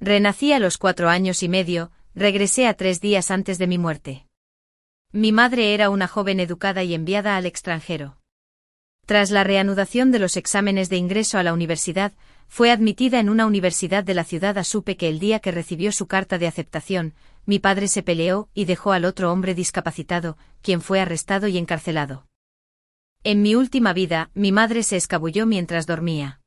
Renací a los 4 años y medio, regresé a 3 días antes de mi muerte. Mi madre era una joven educada y enviada al extranjero. Tras la reanudación de los exámenes de ingreso a la universidad, fue admitida en una universidad de la ciudad. Supe que el día que recibió su carta de aceptación, mi padre se peleó y dejó al otro hombre discapacitado, quien fue arrestado y encarcelado. En mi última vida, mi madre se escabulló mientras dormía.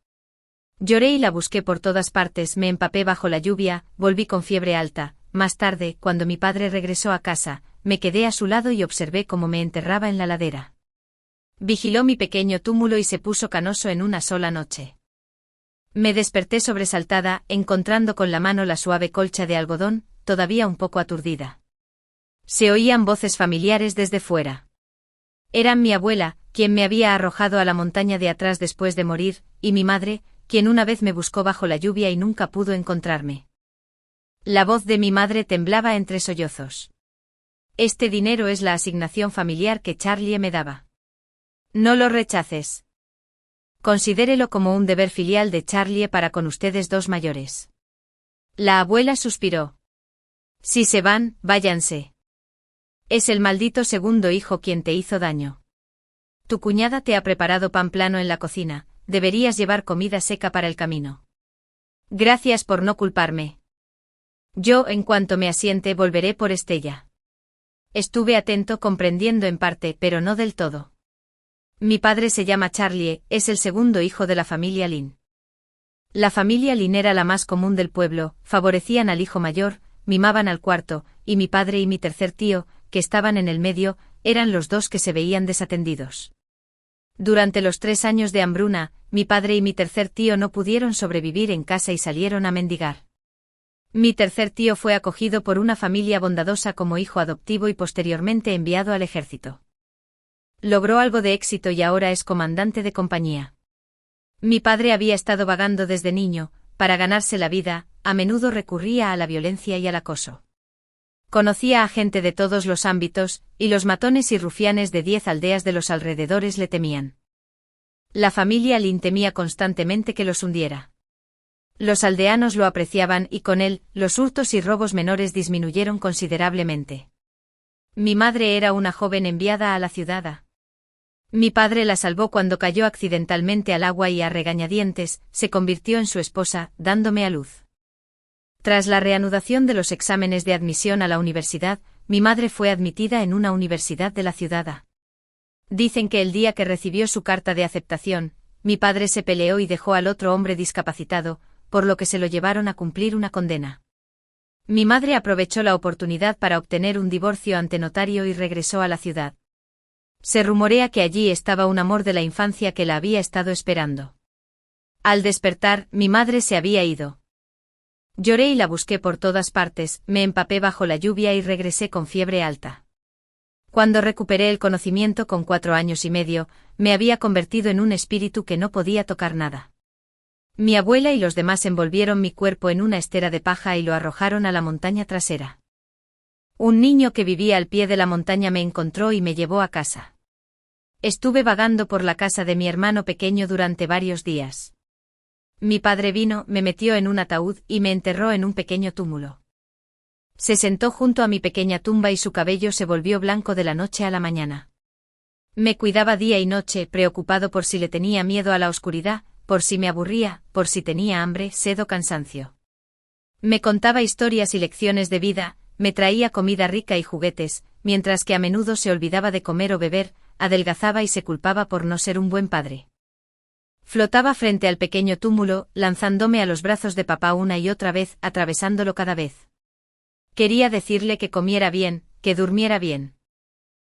Lloré y la busqué por todas partes, me empapé bajo la lluvia, volví con fiebre alta. Más tarde, cuando mi padre regresó a casa, me quedé a su lado y observé cómo me enterraba en la ladera. Vigiló mi pequeño túmulo y se puso canoso en una sola noche. Me desperté sobresaltada, encontrando con la mano la suave colcha de algodón, todavía un poco aturdida. Se oían voces familiares desde fuera. Eran mi abuela, quien me había arrojado a la montaña de atrás después de morir, y mi madre, quien una vez me buscó bajo la lluvia y nunca pudo encontrarme. La voz de mi madre temblaba entre sollozos. Este dinero es la asignación familiar que Charlie me daba. No lo rechaces. Considérelo como un deber filial de Charlie para con ustedes dos mayores. La abuela suspiró. Si se van, váyanse. Es el maldito segundo hijo quien te hizo daño. Tu cuñada te ha preparado pan plano en la cocina, deberías llevar comida seca para el camino. Gracias por no culparme. Yo, en cuanto me asiente, volveré por Estella. Estuve atento, comprendiendo en parte, pero no del todo. Mi padre se llama Charlie, es el segundo hijo de la familia Lin. La familia Lin era la más común del pueblo, favorecían al hijo mayor, mimaban al cuarto, y mi padre y mi tercer tío, que estaban en el medio, eran los dos que se veían desatendidos. Durante los 3 años de hambruna, mi padre y mi tercer tío no pudieron sobrevivir en casa y salieron a mendigar. Mi tercer tío fue acogido por una familia bondadosa como hijo adoptivo y posteriormente enviado al ejército. Logró algo de éxito y ahora es comandante de compañía. Mi padre había estado vagando desde niño, para ganarse la vida, a menudo recurría a la violencia y al acoso. Conocía a gente de todos los ámbitos, y los matones y rufianes de 10 aldeas de los alrededores le temían. La familia Lin temía constantemente que los hundiera. Los aldeanos lo apreciaban y con él, los hurtos y robos menores disminuyeron considerablemente. Mi madre era una joven enviada a la ciudad. Mi padre la salvó cuando cayó accidentalmente al agua y a regañadientes, se convirtió en su esposa, dándome a luz. Tras la reanudación de los exámenes de admisión a la universidad, mi madre fue admitida en una universidad de la ciudad. Dicen que el día que recibió su carta de aceptación, mi padre se peleó y dejó al otro hombre discapacitado, por lo que se lo llevaron a cumplir una condena. Mi madre aprovechó la oportunidad para obtener un divorcio ante notario y regresó a la ciudad. Se rumorea que allí estaba un amor de la infancia que la había estado esperando. Al despertar, mi madre se había ido. Lloré y la busqué por todas partes, me empapé bajo la lluvia y regresé con fiebre alta. Cuando recuperé el conocimiento con 4 años y medio, me había convertido en un espíritu que no podía tocar nada. Mi abuela y los demás envolvieron mi cuerpo en una estera de paja y lo arrojaron a la montaña trasera. Un niño que vivía al pie de la montaña me encontró y me llevó a casa. Estuve vagando por la casa de mi hermano pequeño durante varios días. Mi padre vino, me metió en un ataúd y me enterró en un pequeño túmulo. Se sentó junto a mi pequeña tumba y su cabello se volvió blanco de la noche a la mañana. Me cuidaba día y noche, preocupado por si le tenía miedo a la oscuridad, por si me aburría, por si tenía hambre, sed o cansancio. Me contaba historias y lecciones de vida, me traía comida rica y juguetes, mientras que a menudo se olvidaba de comer o beber, adelgazaba y se culpaba por no ser un buen padre. Flotaba frente al pequeño túmulo, lanzándome a los brazos de papá una y otra vez, atravesándolo cada vez. Quería decirle que comiera bien, que durmiera bien.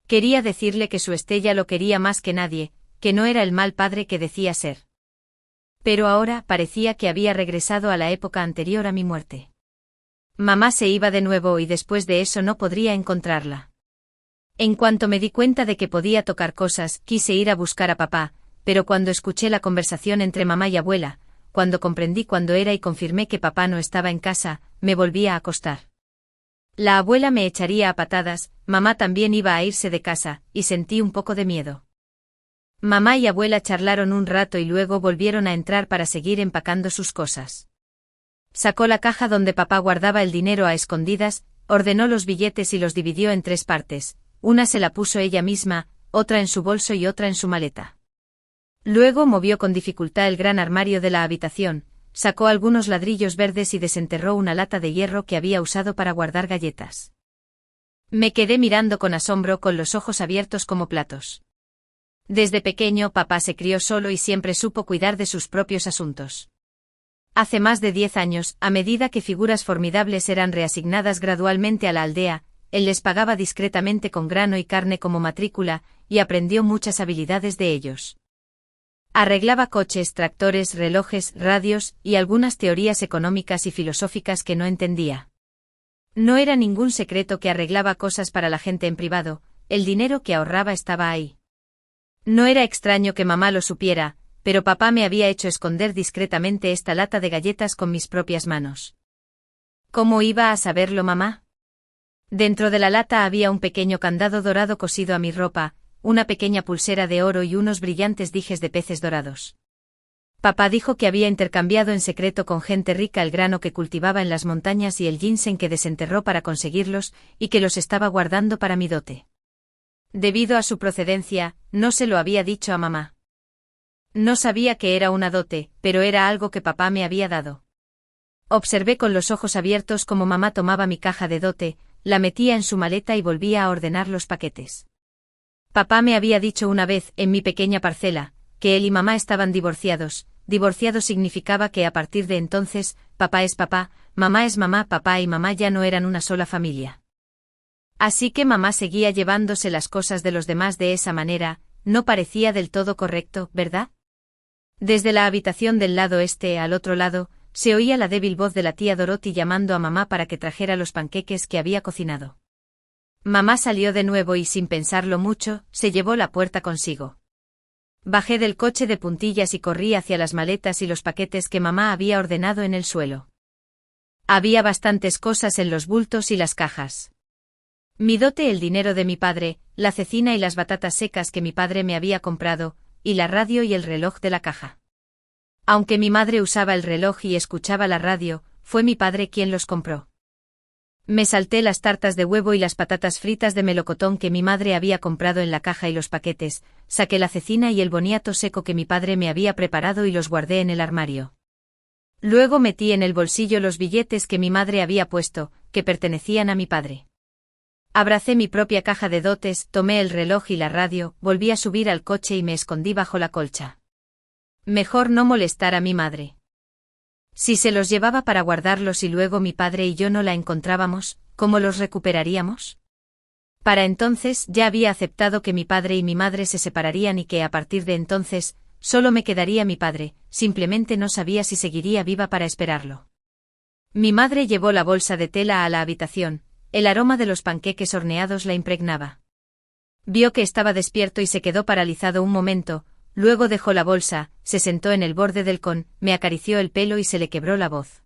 Quería decirle que su Estella lo quería más que nadie, que no era el mal padre que decía ser. Pero ahora parecía que había regresado a la época anterior a mi muerte. Mamá se iba de nuevo y después de eso no podría encontrarla. En cuanto me di cuenta de que podía tocar cosas, quise ir a buscar a papá, pero cuando escuché la conversación entre mamá y abuela, cuando comprendí cuándo era y confirmé que papá no estaba en casa, me volví a acostar. La abuela me echaría a patadas, mamá también iba a irse de casa, y sentí un poco de miedo. Mamá y abuela charlaron un rato y luego volvieron a entrar para seguir empacando sus cosas. Sacó la caja donde papá guardaba el dinero a escondidas, ordenó los billetes y los dividió en 3 partes, una se la puso ella misma, otra en su bolso y otra en su maleta. Luego movió con dificultad el gran armario de la habitación, sacó algunos ladrillos verdes y desenterró una lata de hierro que había usado para guardar galletas. Me quedé mirando con asombro con los ojos abiertos como platos. Desde pequeño papá se crió solo y siempre supo cuidar de sus propios asuntos. Hace más de 10 años, a medida que figuras formidables eran reasignadas gradualmente a la aldea, él les pagaba discretamente con grano y carne como matrícula, y aprendió muchas habilidades de ellos. Arreglaba coches, tractores, relojes, radios, y algunas teorías económicas y filosóficas que no entendía. No era ningún secreto que arreglaba cosas para la gente en privado, el dinero que ahorraba estaba ahí. No era extraño que mamá lo supiera, pero papá me había hecho esconder discretamente esta lata de galletas con mis propias manos. ¿Cómo iba a saberlo mamá? Dentro de la lata había un pequeño candado dorado cosido a mi ropa, una pequeña pulsera de oro y unos brillantes dijes de peces dorados. Papá dijo que había intercambiado en secreto con gente rica el grano que cultivaba en las montañas y el ginseng que desenterró para conseguirlos, y que los estaba guardando para mi dote. Debido a su procedencia, no se lo había dicho a mamá. No sabía que era una dote, pero era algo que papá me había dado. Observé con los ojos abiertos cómo mamá tomaba mi caja de dote, la metía en su maleta y volvía a ordenar los paquetes. Papá me había dicho una vez, en mi pequeña parcela, que él y mamá estaban divorciados. Divorciado significaba que a partir de entonces, papá es papá, mamá es mamá, papá y mamá ya no eran una sola familia. Así que mamá seguía llevándose las cosas de los demás de esa manera, no parecía del todo correcto, ¿verdad? Desde la habitación del lado este al otro lado, se oía la débil voz de la tía Dorothy llamando a mamá para que trajera los panqueques que había cocinado. Mamá salió de nuevo y sin pensarlo mucho, se llevó la puerta consigo. Bajé del coche de puntillas y corrí hacia las maletas y los paquetes que mamá había ordenado en el suelo. Había bastantes cosas en los bultos y las cajas. Mi dote, el dinero de mi padre, la cecina y las batatas secas que mi padre me había comprado, y la radio y el reloj de la caja. Aunque mi madre usaba el reloj y escuchaba la radio, fue mi padre quien los compró. Me salté las tartas de huevo y las patatas fritas de melocotón que mi madre había comprado en la caja y los paquetes, saqué la cecina y el boniato seco que mi padre me había preparado y los guardé en el armario. Luego metí en el bolsillo los billetes que mi madre había puesto, que pertenecían a mi padre. Abracé mi propia caja de dotes, tomé el reloj y la radio, volví a subir al coche y me escondí bajo la colcha. Mejor no molestar a mi madre. Si se los llevaba para guardarlos y luego mi padre y yo no la encontrábamos, ¿cómo los recuperaríamos? Para entonces ya había aceptado que mi padre y mi madre se separarían y que a partir de entonces, solo me quedaría mi padre, simplemente no sabía si seguiría viva para esperarlo. Mi madre llevó la bolsa de tela a la habitación, el aroma de los panqueques horneados la impregnaba. Vio que estaba despierto y se quedó paralizado un momento. Luego dejó la bolsa, se sentó en el borde del con, me acarició el pelo y se le quebró la voz.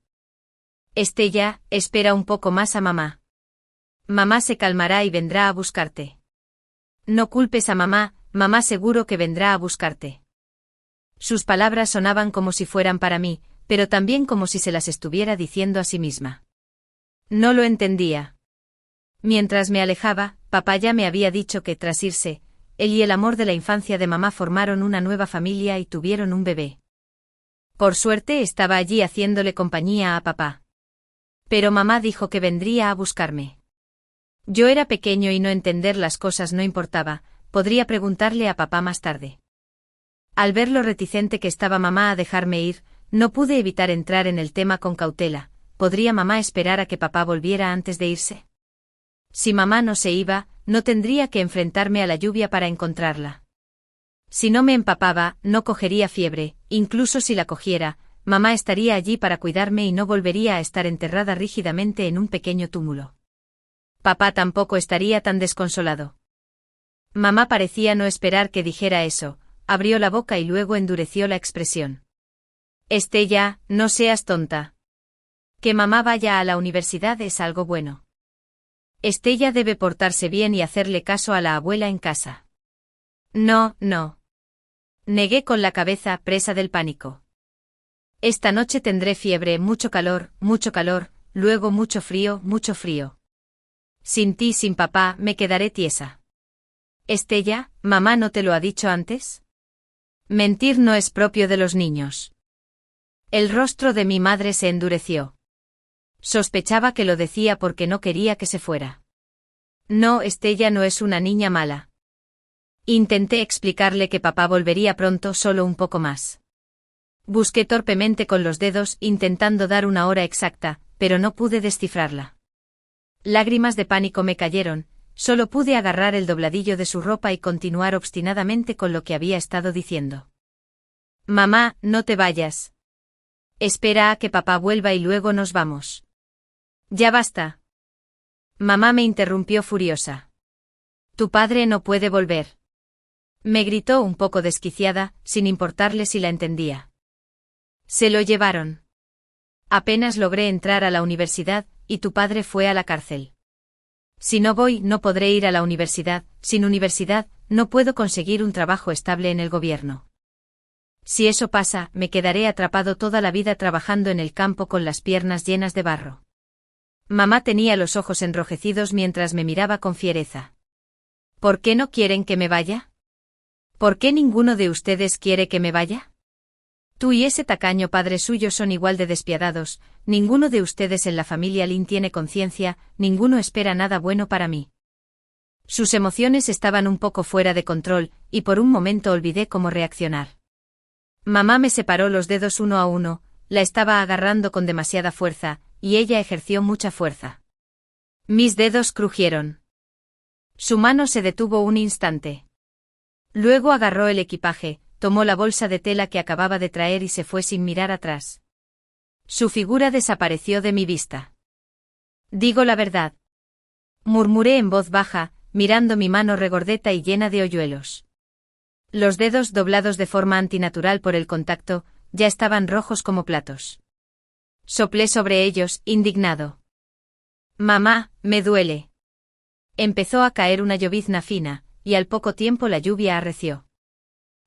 Estella, espera un poco más a mamá. Mamá se calmará y vendrá a buscarte. No culpes a mamá, mamá seguro que vendrá a buscarte. Sus palabras sonaban como si fueran para mí, pero también como si se las estuviera diciendo a sí misma. No lo entendía. Mientras me alejaba, papá ya me había dicho que tras irse, él y el amor de la infancia de mamá formaron una nueva familia y tuvieron un bebé. Por suerte estaba allí haciéndole compañía a papá. Pero mamá dijo que vendría a buscarme. Yo era pequeño y no entender las cosas no importaba, podría preguntarle a papá más tarde. Al ver lo reticente que estaba mamá a dejarme ir, no pude evitar entrar en el tema con cautela. ¿Podría mamá esperar a que papá volviera antes de irse? Si mamá no se iba, no tendría que enfrentarme a la lluvia para encontrarla. Si no me empapaba, no cogería fiebre, incluso si la cogiera, mamá estaría allí para cuidarme y no volvería a estar enterrada rígidamente en un pequeño túmulo. Papá tampoco estaría tan desconsolado. Mamá parecía no esperar que dijera eso, abrió la boca y luego endureció la expresión. Estella, no seas tonta. Que mamá vaya a la universidad es algo bueno. Estella debe portarse bien y hacerle caso a la abuela en casa. No, no. Negué con la cabeza, presa del pánico. Esta noche tendré fiebre, mucho calor, luego mucho frío, mucho frío. Sin ti, sin papá, me quedaré tiesa. Estella, ¿mamá no te lo ha dicho antes? Mentir no es propio de los niños. El rostro de mi madre se endureció. Sospechaba que lo decía porque no quería que se fuera. No, Estella no es una niña mala. Intenté explicarle que papá volvería pronto, solo un poco más. Busqué torpemente con los dedos, intentando dar una hora exacta, pero no pude descifrarla. Lágrimas de pánico me cayeron, solo pude agarrar el dobladillo de su ropa y continuar obstinadamente con lo que había estado diciendo. Mamá, no te vayas. Espera a que papá vuelva y luego nos vamos. Ya basta. Mamá me interrumpió furiosa. Tu padre no puede volver. Me gritó un poco desquiciada, sin importarle si la entendía. Se lo llevaron. Apenas logré entrar a la universidad, y tu padre fue a la cárcel. Si no voy, no podré ir a la universidad, sin universidad, no puedo conseguir un trabajo estable en el gobierno. Si eso pasa, me quedaré atrapado toda la vida trabajando en el campo con las piernas llenas de barro. Mamá tenía los ojos enrojecidos mientras me miraba con fiereza. ¿Por qué no quieren que me vaya? ¿Por qué ninguno de ustedes quiere que me vaya? Tú y ese tacaño padre suyo son igual de despiadados, ninguno de ustedes en la familia Lin tiene conciencia, ninguno espera nada bueno para mí. Sus emociones estaban un poco fuera de control, y por un momento olvidé cómo reaccionar. Mamá me separó los dedos uno a uno, la estaba agarrando con demasiada fuerza, y ella ejerció mucha fuerza. Mis dedos crujieron. Su mano se detuvo un instante. Luego agarró el equipaje, tomó la bolsa de tela que acababa de traer y se fue sin mirar atrás. Su figura desapareció de mi vista. Digo la verdad. Murmuré en voz baja, mirando mi mano regordeta y llena de hoyuelos. Los dedos doblados de forma antinatural por el contacto, ya estaban rojos como platos. Soplé sobre ellos, indignado. Mamá, me duele. Empezó a caer una llovizna fina, y al poco tiempo la lluvia arreció.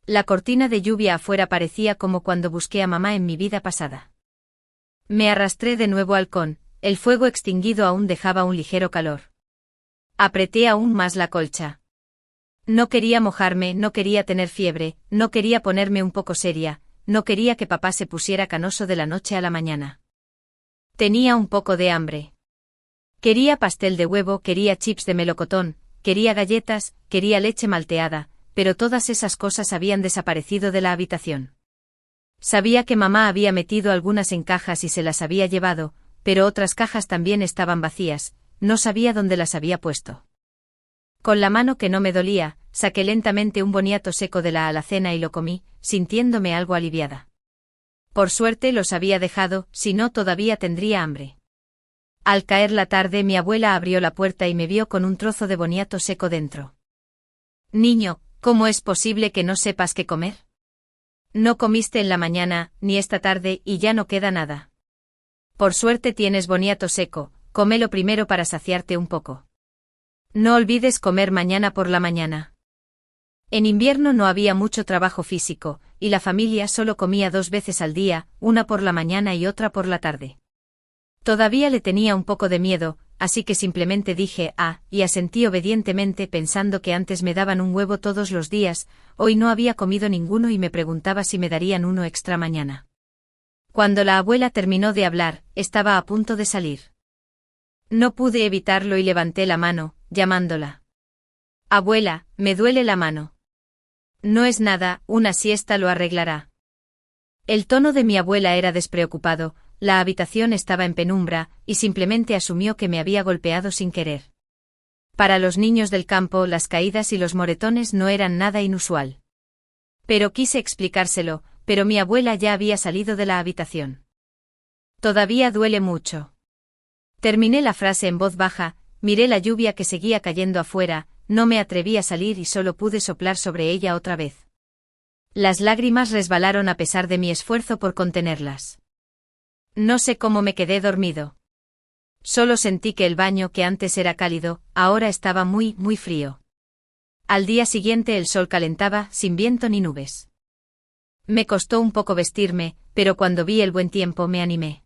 La cortina de lluvia afuera parecía como cuando busqué a mamá en mi vida pasada. Me arrastré de nuevo al con, el fuego extinguido aún dejaba un ligero calor. Apreté aún más la colcha. No quería mojarme, no quería tener fiebre, no quería ponerme un poco seria, no quería que papá se pusiera canoso de la noche a la mañana. Tenía un poco de hambre. Quería pastel de huevo, quería chips de melocotón, quería galletas, quería leche malteada, pero todas esas cosas habían desaparecido de la habitación. Sabía que mamá había metido algunas en cajas y se las había llevado, pero otras cajas también estaban vacías, no sabía dónde las había puesto. Con la mano que no me dolía, saqué lentamente un boniato seco de la alacena y lo comí, sintiéndome algo aliviada. Por suerte los había dejado, si no todavía tendría hambre. Al caer la tarde mi abuela abrió la puerta y me vio con un trozo de boniato seco dentro. Niño, ¿cómo es posible que no sepas qué comer? No comiste en la mañana, ni esta tarde, y ya no queda nada. Por suerte tienes boniato seco, cómelo primero para saciarte un poco. No olvides comer mañana por la mañana. En invierno no había mucho trabajo físico, y la familia solo comía 2 veces al día, una por la mañana y otra por la tarde. Todavía le tenía un poco de miedo, así que simplemente dije y asentí obedientemente pensando que antes me daban un huevo todos los días, hoy no había comido ninguno y me preguntaba si me darían uno extra mañana. Cuando la abuela terminó de hablar, estaba a punto de salir. No pude evitarlo y levanté la mano, llamándola. Abuela, me duele la mano. No es nada, una siesta lo arreglará. El tono de mi abuela era despreocupado, la habitación estaba en penumbra, y simplemente asumió que me había golpeado sin querer. Para los niños del campo las caídas y los moretones no eran nada inusual. Pero quise explicárselo, pero mi abuela ya había salido de la habitación. Todavía duele mucho. Terminé la frase en voz baja, miré la lluvia que seguía cayendo afuera, no me atreví a salir y solo pude soplar sobre ella otra vez. Las lágrimas resbalaron a pesar de mi esfuerzo por contenerlas. No sé cómo me quedé dormido. Solo sentí que el baño que antes era cálido, ahora estaba muy, muy frío. Al día siguiente el sol calentaba, sin viento ni nubes. Me costó un poco vestirme, pero cuando vi el buen tiempo me animé.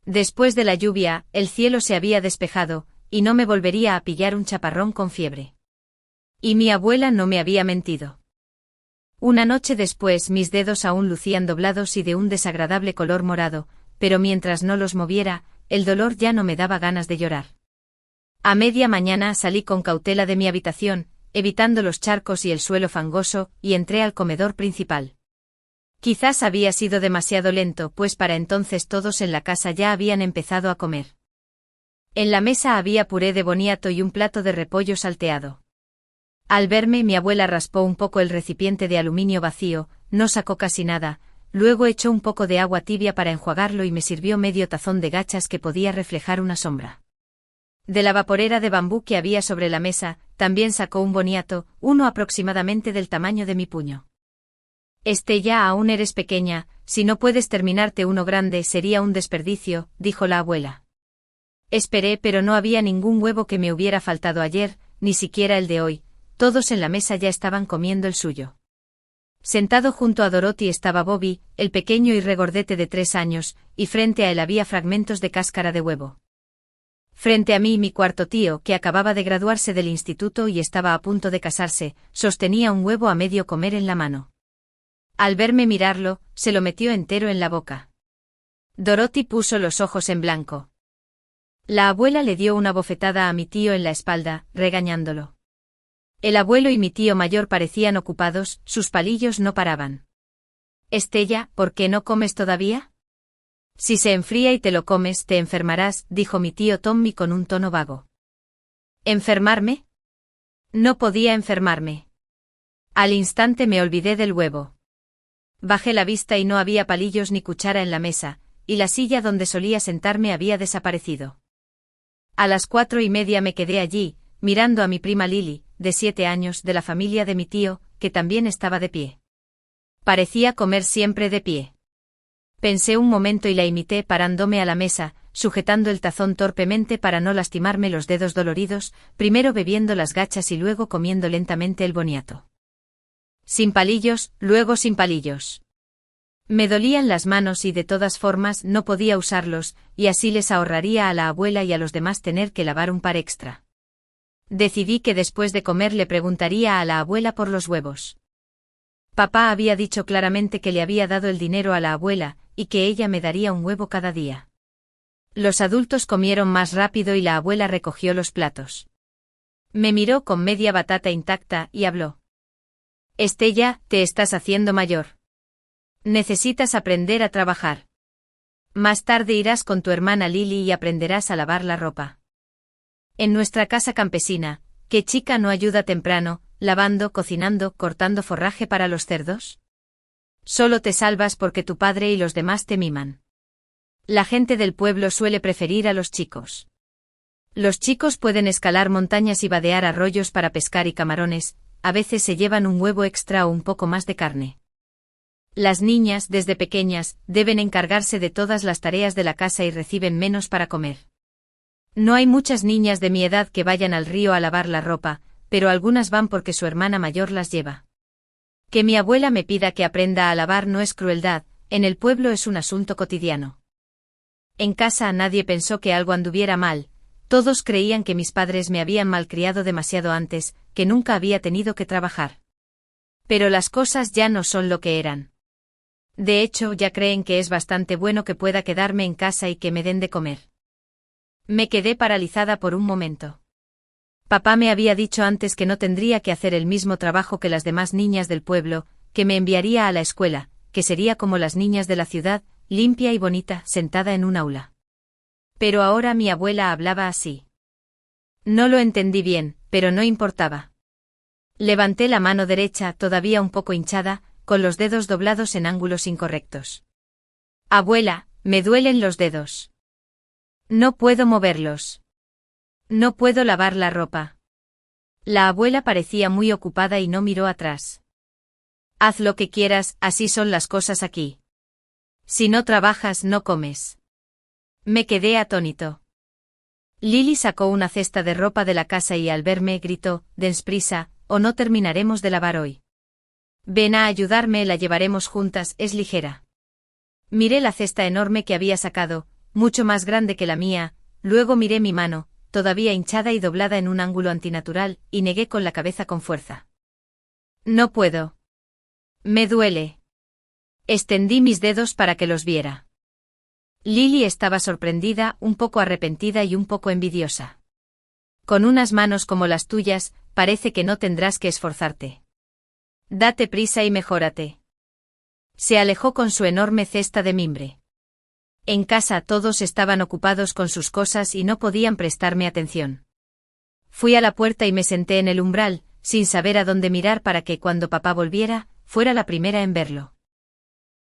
Después de la lluvia, el cielo se había despejado, y no me volvería a pillar un chaparrón con fiebre. Y mi abuela no me había mentido. Una noche después mis dedos aún lucían doblados y de un desagradable color morado, pero mientras no los moviera, el dolor ya no me daba ganas de llorar. A media mañana salí con cautela de mi habitación, evitando los charcos y el suelo fangoso, y entré al comedor principal. Quizás había sido demasiado lento, pues para entonces todos en la casa ya habían empezado a comer. En la mesa había puré de boniato y un plato de repollo salteado. Al verme, mi abuela raspó un poco el recipiente de aluminio vacío, no sacó casi nada, luego echó un poco de agua tibia para enjuagarlo y me sirvió medio tazón de gachas que podía reflejar una sombra. De la vaporera de bambú que había sobre la mesa, también sacó un boniato, uno aproximadamente del tamaño de mi puño. Ya aún eres pequeña, si no puedes terminarte uno grande sería un desperdicio, dijo la abuela. Esperé, pero no había ningún huevo que me hubiera faltado ayer, ni siquiera el de hoy, todos en la mesa ya estaban comiendo el suyo. Sentado junto a Dorothy estaba Bobby, el pequeño y regordete de 3 años, y frente a él había fragmentos de cáscara de huevo. Frente a mí mi cuarto tío, que acababa de graduarse del instituto y estaba a punto de casarse, sostenía un huevo a medio comer en la mano. Al verme mirarlo, se lo metió entero en la boca. Dorothy puso los ojos en blanco. La abuela le dio una bofetada a mi tío en la espalda, regañándolo. El abuelo y mi tío mayor parecían ocupados, sus palillos no paraban. Estella, ¿por qué no comes todavía? Si se enfría y te lo comes, te enfermarás, dijo mi tío Tommy con un tono vago. ¿Enfermarme? No podía enfermarme. Al instante me olvidé del huevo. Bajé la vista y no había palillos ni cuchara en la mesa, y la silla donde solía sentarme había desaparecido. A las 4:30 me quedé allí, mirando a mi prima Lily, de 7 años, de la familia de mi tío, que también estaba de pie. Parecía comer siempre de pie. Pensé un momento y la imité parándome a la mesa, sujetando el tazón torpemente para no lastimarme los dedos doloridos, primero bebiendo las gachas y luego comiendo lentamente el boniato. Sin palillos, luego sin palillos. Me dolían las manos y de todas formas no podía usarlos, y así les ahorraría a la abuela y a los demás tener que lavar un par extra. Decidí que después de comer le preguntaría a la abuela por los huevos. Papá había dicho claramente que le había dado el dinero a la abuela, y que ella me daría un huevo cada día. Los adultos comieron más rápido y la abuela recogió los platos. Me miró con media batata intacta y habló. Estella, te estás haciendo mayor. Necesitas aprender a trabajar. Más tarde irás con tu hermana Lily y aprenderás a lavar la ropa. En nuestra casa campesina, ¿qué chica no ayuda temprano, lavando, cocinando, cortando forraje para los cerdos? Solo te salvas porque tu padre y los demás te miman. La gente del pueblo suele preferir a los chicos. Los chicos pueden escalar montañas y vadear arroyos para pescar y camarones, a veces se llevan un huevo extra o un poco más de carne. Las niñas, desde pequeñas, deben encargarse de todas las tareas de la casa y reciben menos para comer. No hay muchas niñas de mi edad que vayan al río a lavar la ropa, pero algunas van porque su hermana mayor las lleva. Que mi abuela me pida que aprenda a lavar no es crueldad, en el pueblo es un asunto cotidiano. En casa nadie pensó que algo anduviera mal, todos creían que mis padres me habían malcriado demasiado antes, que nunca había tenido que trabajar. Pero las cosas ya no son lo que eran. De hecho, ya creen que es bastante bueno que pueda quedarme en casa y que me den de comer. Me quedé paralizada por un momento. Papá me había dicho antes que no tendría que hacer el mismo trabajo que las demás niñas del pueblo, que me enviaría a la escuela, que sería como las niñas de la ciudad, limpia y bonita, sentada en un aula. Pero ahora mi abuela hablaba así. No lo entendí bien, pero no importaba. Levanté la mano derecha, todavía un poco hinchada, con los dedos doblados en ángulos incorrectos. Abuela, me duelen los dedos. No puedo moverlos. No puedo lavar la ropa. La abuela parecía muy ocupada y no miró atrás. Haz lo que quieras, así son las cosas aquí. Si no trabajas, no comes. Me quedé atónito. Lily sacó una cesta de ropa de la casa y al verme gritó, «Dens prisa, o no terminaremos de lavar hoy». Ven a ayudarme, la llevaremos juntas, es ligera. Miré la cesta enorme que había sacado, mucho más grande que la mía, luego miré mi mano, todavía hinchada y doblada en un ángulo antinatural, y negué con la cabeza con fuerza. No puedo. Me duele. Extendí mis dedos para que los viera. Lily estaba sorprendida, un poco arrepentida y un poco envidiosa. Con unas manos como las tuyas, parece que no tendrás que esforzarte. Date prisa y mejórate. Se alejó con su enorme cesta de mimbre. En casa todos estaban ocupados con sus cosas y no podían prestarme atención. Fui a la puerta y me senté en el umbral, sin saber a dónde mirar para que cuando papá volviera, fuera la primera en verlo.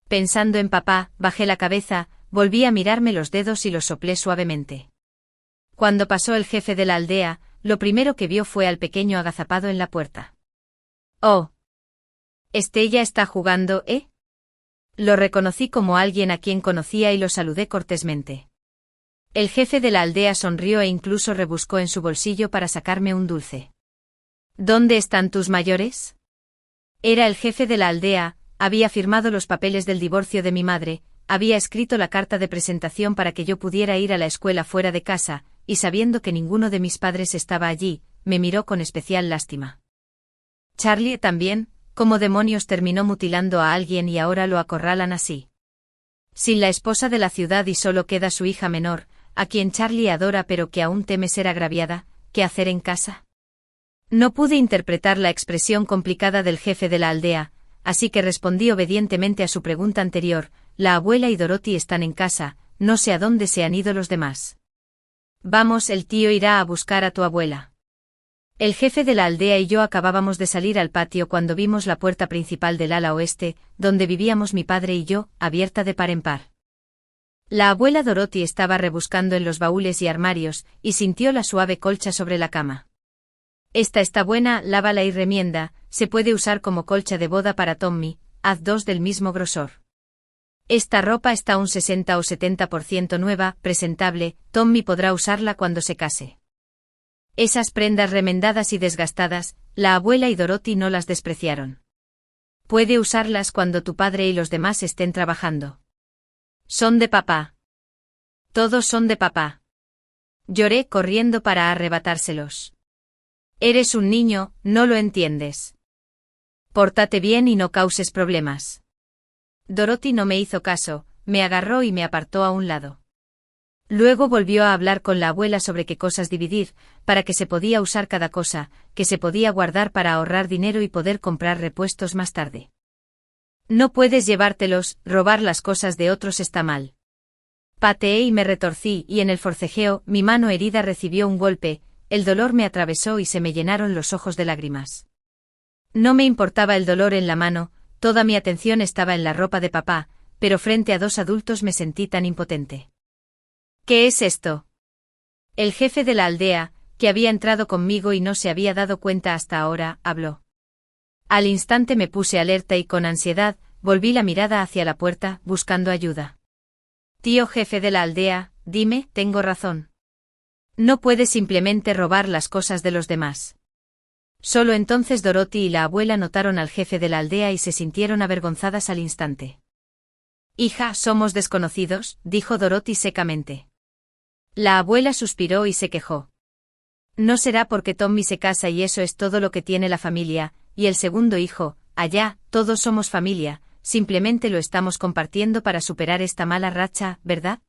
Pensando en papá, bajé la cabeza, volví a mirarme los dedos y los soplé suavemente. Cuando pasó el jefe de la aldea, lo primero que vio fue al pequeño agazapado en la puerta. «Oh. Estella está jugando, ¿eh?» Lo reconocí como alguien a quien conocía y lo saludé cortésmente. El jefe de la aldea sonrió e incluso rebuscó en su bolsillo para sacarme un dulce. «¿Dónde están tus mayores?» Era el jefe de la aldea, había firmado los papeles del divorcio de mi madre, había escrito la carta de presentación para que yo pudiera ir a la escuela fuera de casa, y sabiendo que ninguno de mis padres estaba allí, me miró con especial lástima. Charlie también, ¿cómo demonios terminó mutilando a alguien y ahora lo acorralan así? Sin la esposa de la ciudad y solo queda su hija menor, a quien Charlie adora pero que aún teme ser agraviada, ¿qué hacer en casa? No pude interpretar la expresión complicada del jefe de la aldea, así que respondí obedientemente a su pregunta anterior: la abuela y Dorothy están en casa, no sé a dónde se han ido los demás. Vamos, el tío irá a buscar a tu abuela. El jefe de la aldea y yo acabábamos de salir al patio cuando vimos la puerta principal del ala oeste, donde vivíamos mi padre y yo, abierta de par en par. La abuela Dorothy estaba rebuscando en los baúles y armarios, y sintió la suave colcha sobre la cama. Esta está buena, lávala y remienda, se puede usar como colcha de boda para Tommy, haz dos del mismo grosor. Esta ropa está un 60 o 70% nueva, presentable, Tommy podrá usarla cuando se case. Esas prendas remendadas y desgastadas, la abuela y Dorothy no las despreciaron. Puede usarlas cuando tu padre y los demás estén trabajando. Son de papá. Todos son de papá. Lloré corriendo para arrebatárselos. Eres un niño, no lo entiendes. Pórtate bien y no causes problemas. Dorothy no me hizo caso, me agarró y me apartó a un lado. Luego volvió a hablar con la abuela sobre qué cosas dividir, para que se podía usar cada cosa, que se podía guardar para ahorrar dinero y poder comprar repuestos más tarde. No puedes llevártelos, robar las cosas de otros está mal. Pateé y me retorcí y en el forcejeo mi mano herida recibió un golpe, el dolor me atravesó y se me llenaron los ojos de lágrimas. No me importaba el dolor en la mano, toda mi atención estaba en la ropa de papá, pero frente a dos adultos me sentí tan impotente. ¿Qué es esto? El jefe de la aldea, que había entrado conmigo y no se había dado cuenta hasta ahora, habló. Al instante me puse alerta y con ansiedad, volví la mirada hacia la puerta, buscando ayuda. Tío jefe de la aldea, dime, tengo razón. No puedes simplemente robar las cosas de los demás. Solo entonces Dorothy y la abuela notaron al jefe de la aldea y se sintieron avergonzadas al instante. Hija, somos desconocidos, dijo Dorothy secamente. La abuela suspiró y se quejó. No será porque Tommy se casa y eso es todo lo que tiene la familia, y el segundo hijo, allá, todos somos familia, simplemente lo estamos compartiendo para superar esta mala racha, ¿verdad?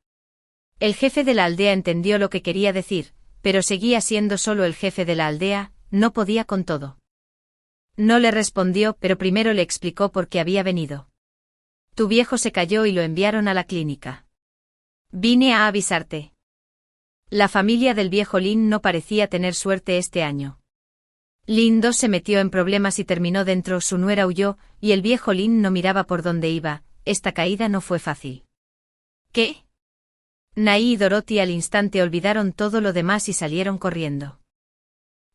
El jefe de la aldea entendió lo que quería decir, pero seguía siendo solo el jefe de la aldea, no podía con todo. No le respondió, pero primero le explicó por qué había venido. Tu viejo se cayó y lo enviaron a la clínica. Vine a avisarte. La familia del viejo Lin no parecía tener suerte este año. Lin 2 se metió en problemas y terminó dentro, su nuera huyó, y el viejo Lin no miraba por dónde iba, esta caída no fue fácil. ¿Qué? Nai y Dorothy al instante olvidaron todo lo demás y salieron corriendo.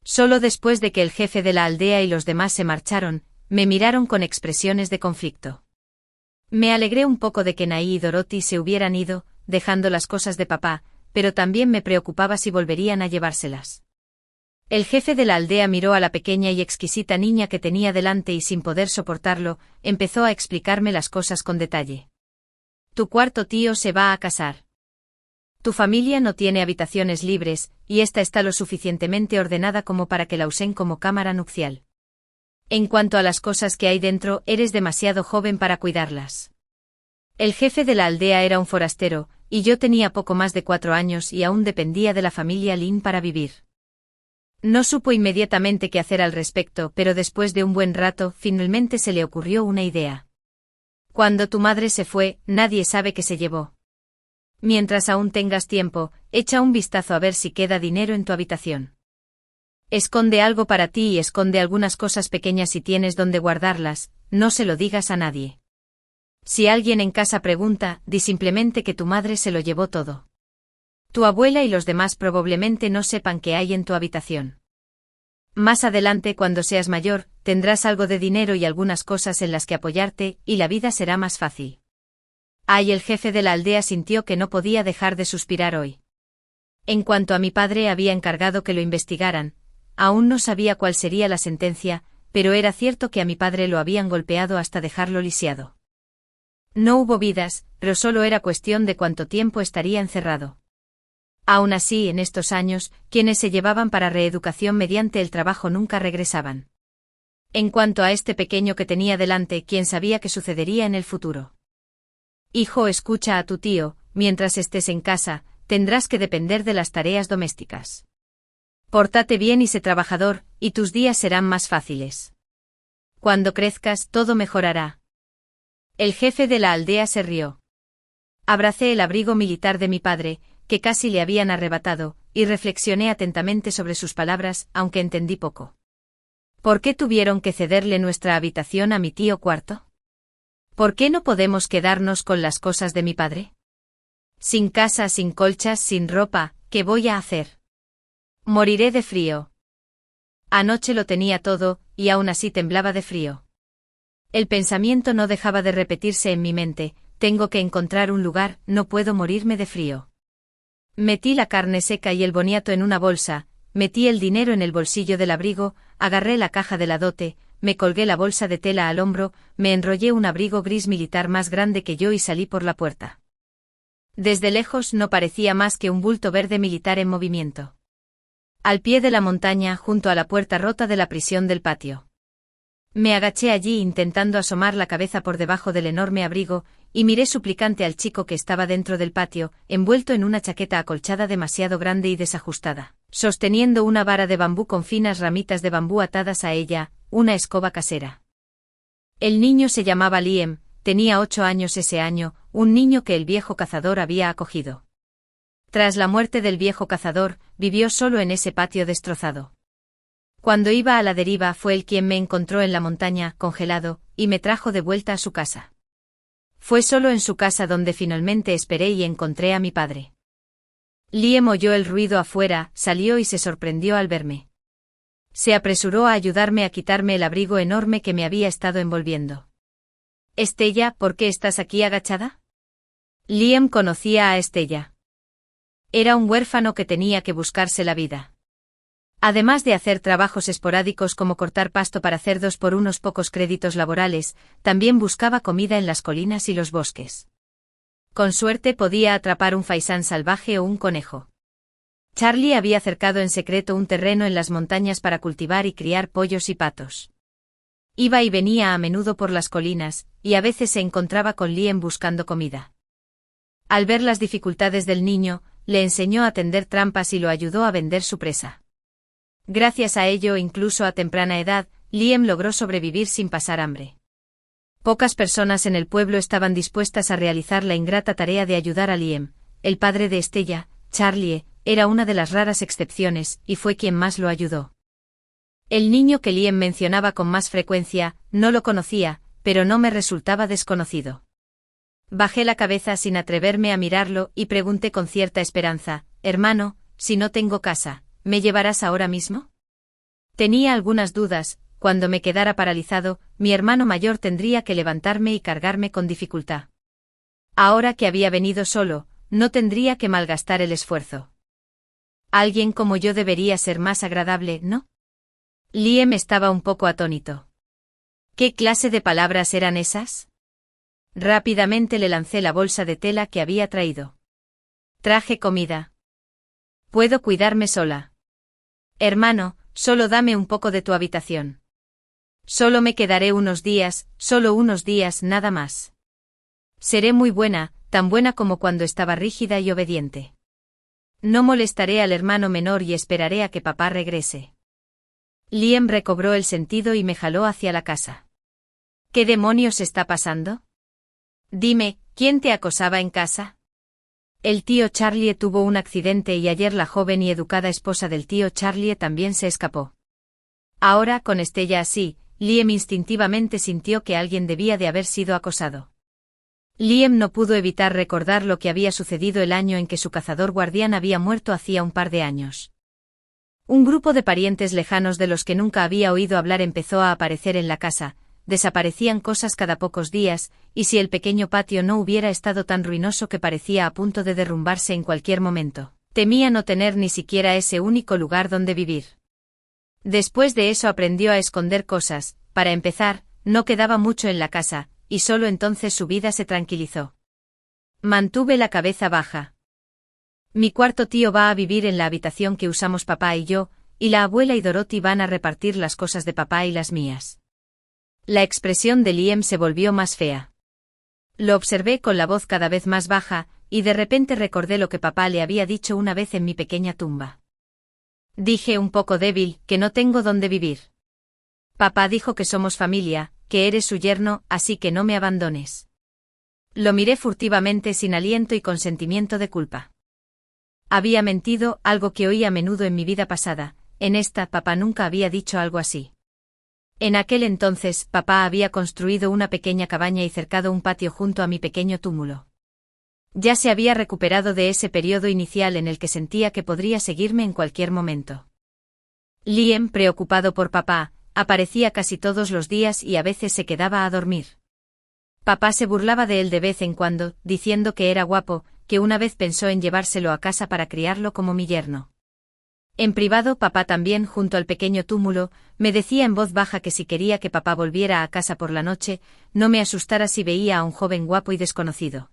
Solo después de que el jefe de la aldea y los demás se marcharon, me miraron con expresiones de conflicto. Me alegré un poco de que Nai y Dorothy se hubieran ido, dejando las cosas de papá, pero también me preocupaba si volverían a llevárselas. El jefe de la aldea miró a la pequeña y exquisita niña que tenía delante y sin poder soportarlo, empezó a explicarme las cosas con detalle. Tu cuarto tío se va a casar. Tu familia no tiene habitaciones libres, y esta está lo suficientemente ordenada como para que la usen como cámara nupcial. En cuanto a las cosas que hay dentro, eres demasiado joven para cuidarlas. El jefe de la aldea era un forastero, y yo tenía poco más de 4 años y aún dependía de la familia Lin para vivir. No supo inmediatamente qué hacer al respecto, pero después de un buen rato, finalmente se le ocurrió una idea. Cuando tu madre se fue, nadie sabe qué se llevó. Mientras aún tengas tiempo, echa un vistazo a ver si queda dinero en tu habitación. Esconde algo para ti y esconde algunas cosas pequeñas si tienes donde guardarlas, no se lo digas a nadie. Si alguien en casa pregunta, di simplemente que tu madre se lo llevó todo. Tu abuela y los demás probablemente no sepan qué hay en tu habitación. Más adelante, cuando seas mayor, tendrás algo de dinero y algunas cosas en las que apoyarte, y la vida será más fácil. El jefe de la aldea sintió que no podía dejar de suspirar hoy. En cuanto a mi padre, había encargado que lo investigaran. Aún no sabía cuál sería la sentencia, pero era cierto que a mi padre lo habían golpeado hasta dejarlo lisiado. No hubo vidas, pero solo era cuestión de cuánto tiempo estaría encerrado. Aún así, en estos años, quienes se llevaban para reeducación mediante el trabajo nunca regresaban. En cuanto a este pequeño que tenía delante, ¿quién sabía qué sucedería en el futuro? Hijo, escucha a tu tío, mientras estés en casa, tendrás que depender de las tareas domésticas. Pórtate bien y sé trabajador, y tus días serán más fáciles. Cuando crezcas, todo mejorará. El jefe de la aldea se rió. Abracé el abrigo militar de mi padre, que casi le habían arrebatado, y reflexioné atentamente sobre sus palabras, aunque entendí poco. ¿Por qué tuvieron que cederle nuestra habitación a mi tío cuarto? ¿Por qué no podemos quedarnos con las cosas de mi padre? Sin casa, sin colchas, sin ropa, ¿qué voy a hacer? Moriré de frío. Anoche lo tenía todo, y aún así temblaba de frío. El pensamiento no dejaba de repetirse en mi mente, tengo que encontrar un lugar, no puedo morirme de frío. Metí la carne seca y el boniato en una bolsa, metí el dinero en el bolsillo del abrigo, agarré la caja de la dote, me colgué la bolsa de tela al hombro, me enrollé un abrigo gris militar más grande que yo y salí por la puerta. Desde lejos no parecía más que un bulto verde militar en movimiento. Al pie de la montaña, junto a la puerta rota de la prisión del patio. Me agaché allí intentando asomar la cabeza por debajo del enorme abrigo, y miré suplicante al chico que estaba dentro del patio, envuelto en una chaqueta acolchada demasiado grande y desajustada, sosteniendo una vara de bambú con finas ramitas de bambú atadas a ella, una escoba casera. El niño se llamaba Liam, tenía 8 años ese año, un niño que el viejo cazador había acogido. Tras la muerte del viejo cazador, vivió solo en ese patio destrozado. Cuando iba a la deriva fue él quien me encontró en la montaña, congelado, y me trajo de vuelta a su casa. Fue solo en su casa donde finalmente esperé y encontré a mi padre. Liam oyó el ruido afuera, salió y se sorprendió al verme. Se apresuró a ayudarme a quitarme el abrigo enorme que me había estado envolviendo. Estella, ¿por qué estás aquí agachada? Liam conocía a Estella. Era un huérfano que tenía que buscarse la vida. Además de hacer trabajos esporádicos como cortar pasto para cerdos por unos pocos créditos laborales, también buscaba comida en las colinas y los bosques. Con suerte podía atrapar un faisán salvaje o un conejo. Charlie había cercado en secreto un terreno en las montañas para cultivar y criar pollos y patos. Iba y venía a menudo por las colinas, y a veces se encontraba con Liam buscando comida. Al ver las dificultades del niño, le enseñó a tender trampas y lo ayudó a vender su presa. Gracias a ello, incluso a temprana edad, Liam logró sobrevivir sin pasar hambre. Pocas personas en el pueblo estaban dispuestas a realizar la ingrata tarea de ayudar a Liam. El padre de Estella, Charlie, era una de las raras excepciones, y fue quien más lo ayudó. El niño que Liam mencionaba con más frecuencia, no lo conocía, pero no me resultaba desconocido. Bajé la cabeza sin atreverme a mirarlo y pregunté con cierta esperanza, hermano, si no tengo casa, ¿me llevarás ahora mismo? Tenía algunas dudas, cuando me quedara paralizado, mi hermano mayor tendría que levantarme y cargarme con dificultad. Ahora que había venido solo, no tendría que malgastar el esfuerzo. Alguien como yo debería ser más agradable, ¿no? Liam estaba un poco atónito. ¿Qué clase de palabras eran esas? Rápidamente le lancé la bolsa de tela que había traído. Traje comida. Puedo cuidarme sola. Hermano, solo dame un poco de tu habitación. Solo me quedaré unos días, solo unos días, nada más. Seré muy buena, tan buena como cuando estaba rígida y obediente. No molestaré al hermano menor y esperaré a que papá regrese. Liam recobró el sentido y me jaló hacia la casa. ¿Qué demonios está pasando? Dime, ¿quién te acosaba en casa? El tío Charlie tuvo un accidente y ayer la joven y educada esposa del tío Charlie también se escapó. Ahora, con Estella así, Liam instintivamente sintió que alguien debía de haber sido acosado. Liam no pudo evitar recordar lo que había sucedido el año en que su cazador guardián había muerto hacía un par de años. Un grupo de parientes lejanos de los que nunca había oído hablar empezó a aparecer en la casa, desaparecían cosas cada pocos días, y si el pequeño patio no hubiera estado tan ruinoso que parecía a punto de derrumbarse en cualquier momento, temía no tener ni siquiera ese único lugar donde vivir. Después de eso aprendió a esconder cosas, para empezar, no quedaba mucho en la casa, y solo entonces su vida se tranquilizó. Mantuve la cabeza baja. Mi cuarto tío va a vivir en la habitación que usamos papá y yo, y la abuela y Dorothy van a repartir las cosas de papá y las mías. La expresión de Liam se volvió más fea. Lo observé con la voz cada vez más baja, y de repente recordé lo que papá le había dicho una vez en mi pequeña tumba. Dije un poco débil, que no tengo dónde vivir. Papá dijo que somos familia, que eres su yerno, así que no me abandones. Lo miré furtivamente sin aliento y con sentimiento de culpa. Había mentido, algo que oí a menudo en mi vida pasada, en esta papá nunca había dicho algo así. En aquel entonces, papá había construido una pequeña cabaña y cercado un patio junto a mi pequeño túmulo. Ya se había recuperado de ese periodo inicial en el que sentía que podría seguirme en cualquier momento. Liam, preocupado por papá, aparecía casi todos los días y a veces se quedaba a dormir. Papá se burlaba de él de vez en cuando, diciendo que era guapo, que una vez pensó en llevárselo a casa para criarlo como mi yerno. En privado, papá también, junto al pequeño túmulo, me decía en voz baja que si quería que papá volviera a casa por la noche, no me asustara si veía a un joven guapo y desconocido.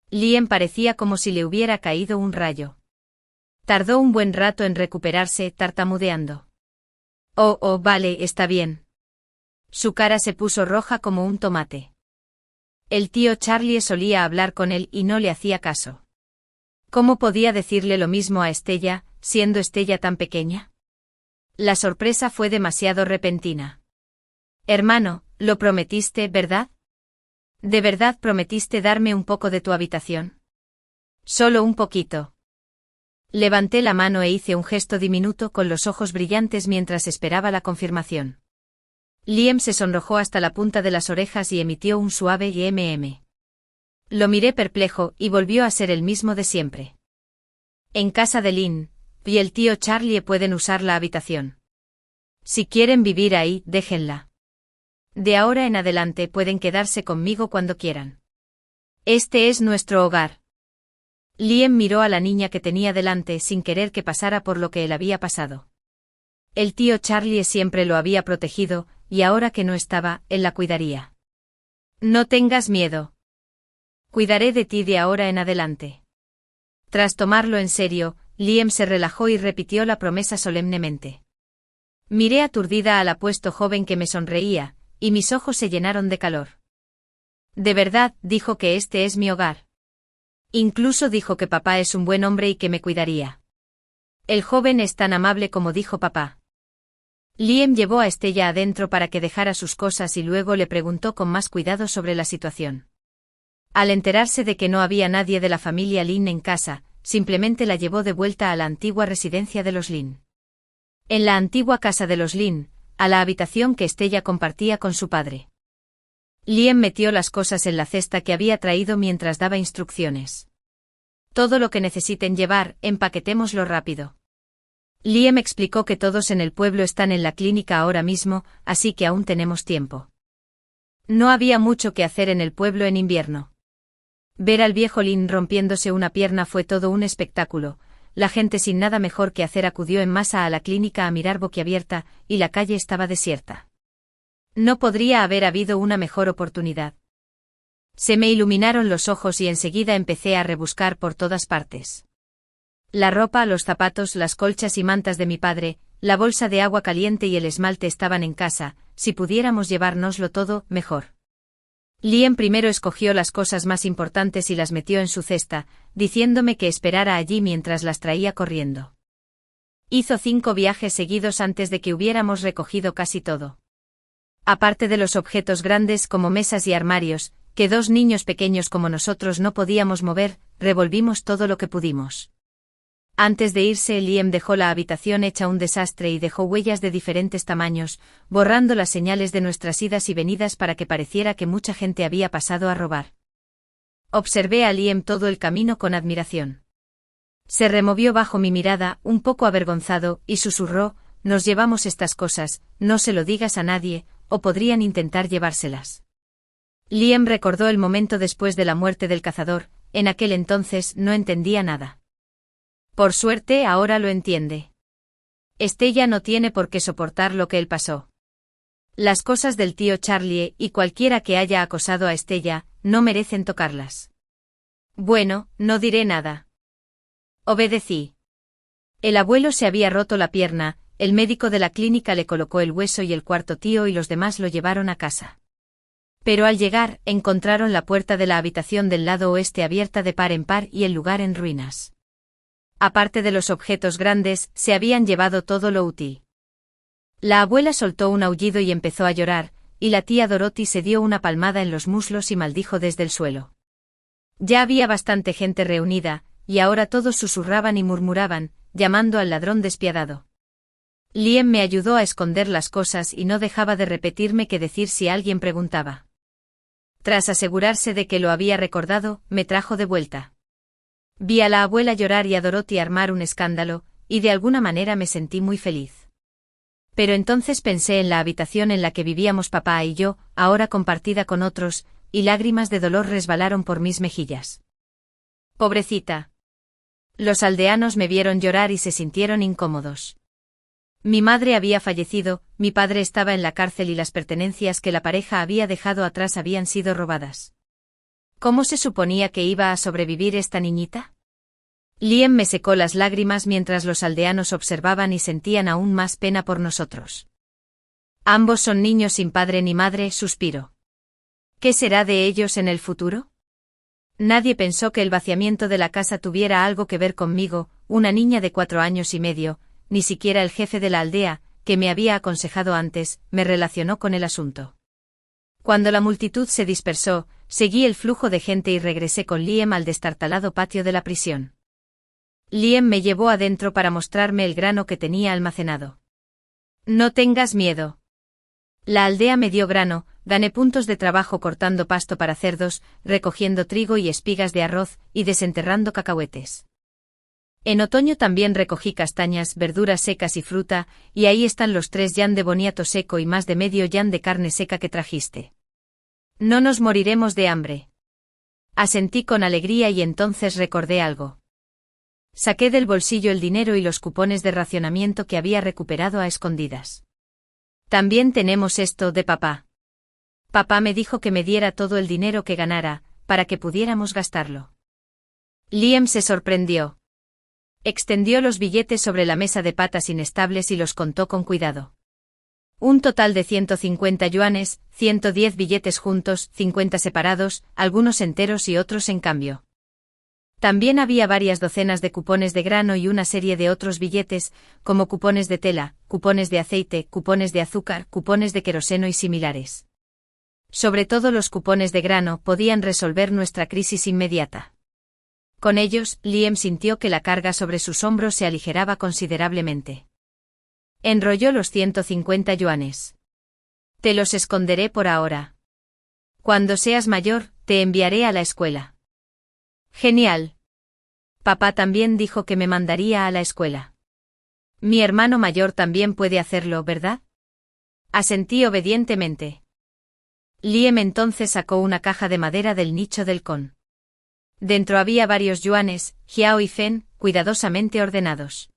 Liam parecía como si le hubiera caído un rayo. Tardó un buen rato en recuperarse, tartamudeando. Oh, vale, está bien. Su cara se puso roja como un tomate. El tío Charlie solía hablar con él y no le hacía caso. ¿Cómo podía decirle lo mismo a Estella, siendo Estella tan pequeña? La sorpresa fue demasiado repentina. Hermano, lo prometiste, ¿verdad? ¿De verdad prometiste darme un poco de tu habitación? Solo un poquito. Levanté la mano e hice un gesto diminuto con los ojos brillantes mientras esperaba la confirmación. Liam se sonrojó hasta la punta de las orejas y emitió un suave "mm". Lo miré perplejo y volvió a ser el mismo de siempre. En casa de Lynn y el tío Charlie pueden usar la habitación. Si quieren vivir ahí, déjenla. De ahora en adelante pueden quedarse conmigo cuando quieran. Este es nuestro hogar. Liam miró a la niña que tenía delante sin querer que pasara por lo que él había pasado. El tío Charlie siempre lo había protegido, y ahora que no estaba, él la cuidaría. No tengas miedo. Cuidaré de ti de ahora en adelante. Tras tomarlo en serio, Liam se relajó y repitió la promesa solemnemente. Miré aturdida al apuesto joven que me sonreía, y mis ojos se llenaron de calor. De verdad, dijo que este es mi hogar. Incluso dijo que papá es un buen hombre y que me cuidaría. El joven es tan amable como dijo papá. Liam llevó a Estella adentro para que dejara sus cosas y luego le preguntó con más cuidado sobre la situación. Al enterarse de que no había nadie de la familia Lynn en casa, simplemente la llevó de vuelta a la antigua residencia de los Lynn. En la antigua casa de los Lynn, a la habitación que Estella compartía con su padre. Liam metió las cosas en la cesta que había traído mientras daba instrucciones. Todo lo que necesiten llevar, empaquetémoslo rápido. Liam explicó que todos en el pueblo están en la clínica ahora mismo, así que aún tenemos tiempo. No había mucho que hacer en el pueblo en invierno. Ver al viejo Lynn rompiéndose una pierna fue todo un espectáculo, la gente sin nada mejor que hacer acudió en masa a la clínica a mirar boquiabierta, y la calle estaba desierta. No podría haber habido una mejor oportunidad. Se me iluminaron los ojos y enseguida empecé a rebuscar por todas partes. La ropa, los zapatos, las colchas y mantas de mi padre, la bolsa de agua caliente y el esmalte estaban en casa, si pudiéramos llevárnoslo todo, mejor. Liam primero escogió las cosas más importantes y las metió en su cesta, diciéndome que esperara allí mientras las traía corriendo. Hizo 5 viajes seguidos antes de que hubiéramos recogido casi todo. Aparte de los objetos grandes como mesas y armarios, que 2 niños pequeños como nosotros no podíamos mover, revolvimos todo lo que pudimos. Antes de irse, Liam dejó la habitación hecha un desastre y dejó huellas de diferentes tamaños, borrando las señales de nuestras idas y venidas para que pareciera que mucha gente había pasado a robar. Observé a Liam todo el camino con admiración. Se removió bajo mi mirada, un poco avergonzado, y susurró: «Nos llevamos estas cosas, no se lo digas a nadie, o podrían intentar llevárselas». Liam recordó el momento después de la muerte del cazador, en aquel entonces no entendía nada. Por suerte ahora lo entiende. Estella no tiene por qué soportar lo que él pasó. Las cosas del tío Charlie y cualquiera que haya acosado a Estella, no merecen tocarlas. Bueno, no diré nada. Obedecí. El abuelo se había roto la pierna, el médico de la clínica le colocó el hueso y el cuarto tío y los demás lo llevaron a casa. Pero al llegar, encontraron la puerta de la habitación del lado oeste abierta de par en par y el lugar en ruinas. Aparte de los objetos grandes, se habían llevado todo lo útil. La abuela soltó un aullido y empezó a llorar, y la tía Dorothy se dio una palmada en los muslos y maldijo desde el suelo. Ya había bastante gente reunida, y ahora todos susurraban y murmuraban, llamando al ladrón despiadado. Liam me ayudó a esconder las cosas y no dejaba de repetirme qué decir si alguien preguntaba. Tras asegurarse de que lo había recordado, me trajo de vuelta. Vi a la abuela llorar y a Dorothy armar un escándalo, y de alguna manera me sentí muy feliz. Pero entonces pensé en la habitación en la que vivíamos papá y yo, ahora compartida con otros, y lágrimas de dolor resbalaron por mis mejillas. Pobrecita. Los aldeanos me vieron llorar y se sintieron incómodos. Mi madre había fallecido, mi padre estaba en la cárcel y las pertenencias que la pareja había dejado atrás habían sido robadas. ¿Cómo se suponía que iba a sobrevivir esta niñita? Liam me secó las lágrimas mientras los aldeanos observaban y sentían aún más pena por nosotros. Ambos son niños sin padre ni madre, suspiró. ¿Qué será de ellos en el futuro? Nadie pensó que el vaciamiento de la casa tuviera algo que ver conmigo, una niña de 4 años y medio, ni siquiera el jefe de la aldea, que me había aconsejado antes, me relacionó con el asunto. Cuando la multitud se dispersó, seguí el flujo de gente y regresé con Liam al destartalado patio de la prisión. Liam me llevó adentro para mostrarme el grano que tenía almacenado. No tengas miedo. La aldea me dio grano, gané puntos de trabajo cortando pasto para cerdos, recogiendo trigo y espigas de arroz, y desenterrando cacahuetes. En otoño también recogí castañas, verduras secas y fruta, y ahí están los 3 yan de boniato seco y más de medio yan de carne seca que trajiste. No nos moriremos de hambre. Asentí con alegría y entonces recordé algo. Saqué del bolsillo el dinero y los cupones de racionamiento que había recuperado a escondidas. También tenemos esto de papá. Papá me dijo que me diera todo el dinero que ganara, para que pudiéramos gastarlo. Liam se sorprendió. Extendió los billetes sobre la mesa de patas inestables y los contó con cuidado. Un total de 150 yuanes, 110 billetes juntos, 50 separados, algunos enteros y otros en cambio. También había varias docenas de cupones de grano y una serie de otros billetes, como cupones de tela, cupones de aceite, cupones de azúcar, cupones de queroseno y similares. Sobre todo los cupones de grano podían resolver nuestra crisis inmediata. Con ellos, Liam sintió que la carga sobre sus hombros se aligeraba considerablemente. Enrolló los 150 yuanes. Te los esconderé por ahora. Cuando seas mayor, te enviaré a la escuela. Genial. Papá también dijo que me mandaría a la escuela. Mi hermano mayor también puede hacerlo, ¿verdad? Asentí obedientemente. Liam entonces sacó una caja de madera del nicho del con. Dentro había varios yuanes, Jiao y Fen, cuidadosamente ordenados.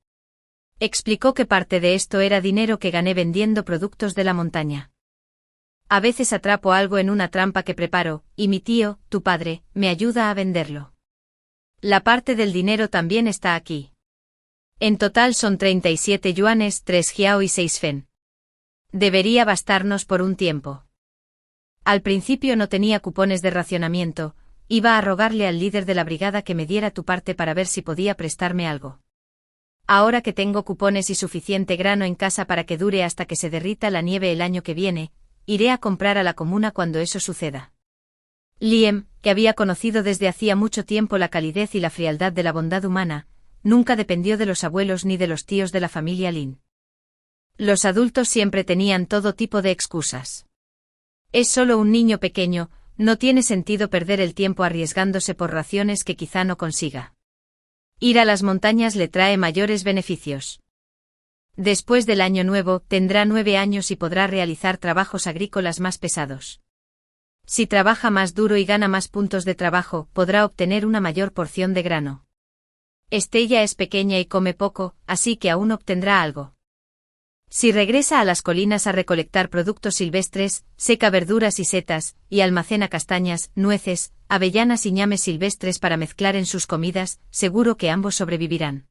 Explicó que parte de esto era dinero que gané vendiendo productos de la montaña. A veces atrapo algo en una trampa que preparo, y mi tío, tu padre, me ayuda a venderlo. La parte del dinero también está aquí. En total son 37 yuanes, 3 Jiao y 6 Fen. Debería bastarnos por un tiempo. Al principio no tenía cupones de racionamiento, iba a rogarle al líder de la brigada que me diera tu parte para ver si podía prestarme algo. Ahora que tengo cupones y suficiente grano en casa para que dure hasta que se derrita la nieve el año que viene, iré a comprar a la comuna cuando eso suceda. Liem, que había conocido desde hacía mucho tiempo la calidez y la frialdad de la bondad humana, nunca dependió de los abuelos ni de los tíos de la familia Lin. Los adultos siempre tenían todo tipo de excusas. Es solo un niño pequeño, no tiene sentido perder el tiempo arriesgándose por raciones que quizá no consiga. Ir a las montañas le trae mayores beneficios. Después del año nuevo, tendrá 9 años y podrá realizar trabajos agrícolas más pesados. Si trabaja más duro y gana más puntos de trabajo, podrá obtener una mayor porción de grano. Estella es pequeña y come poco, así que aún obtendrá algo. Si regresa a las colinas a recolectar productos silvestres, seca verduras y setas, y almacena castañas, nueces, avellanas y ñames silvestres para mezclar en sus comidas, seguro que ambos sobrevivirán.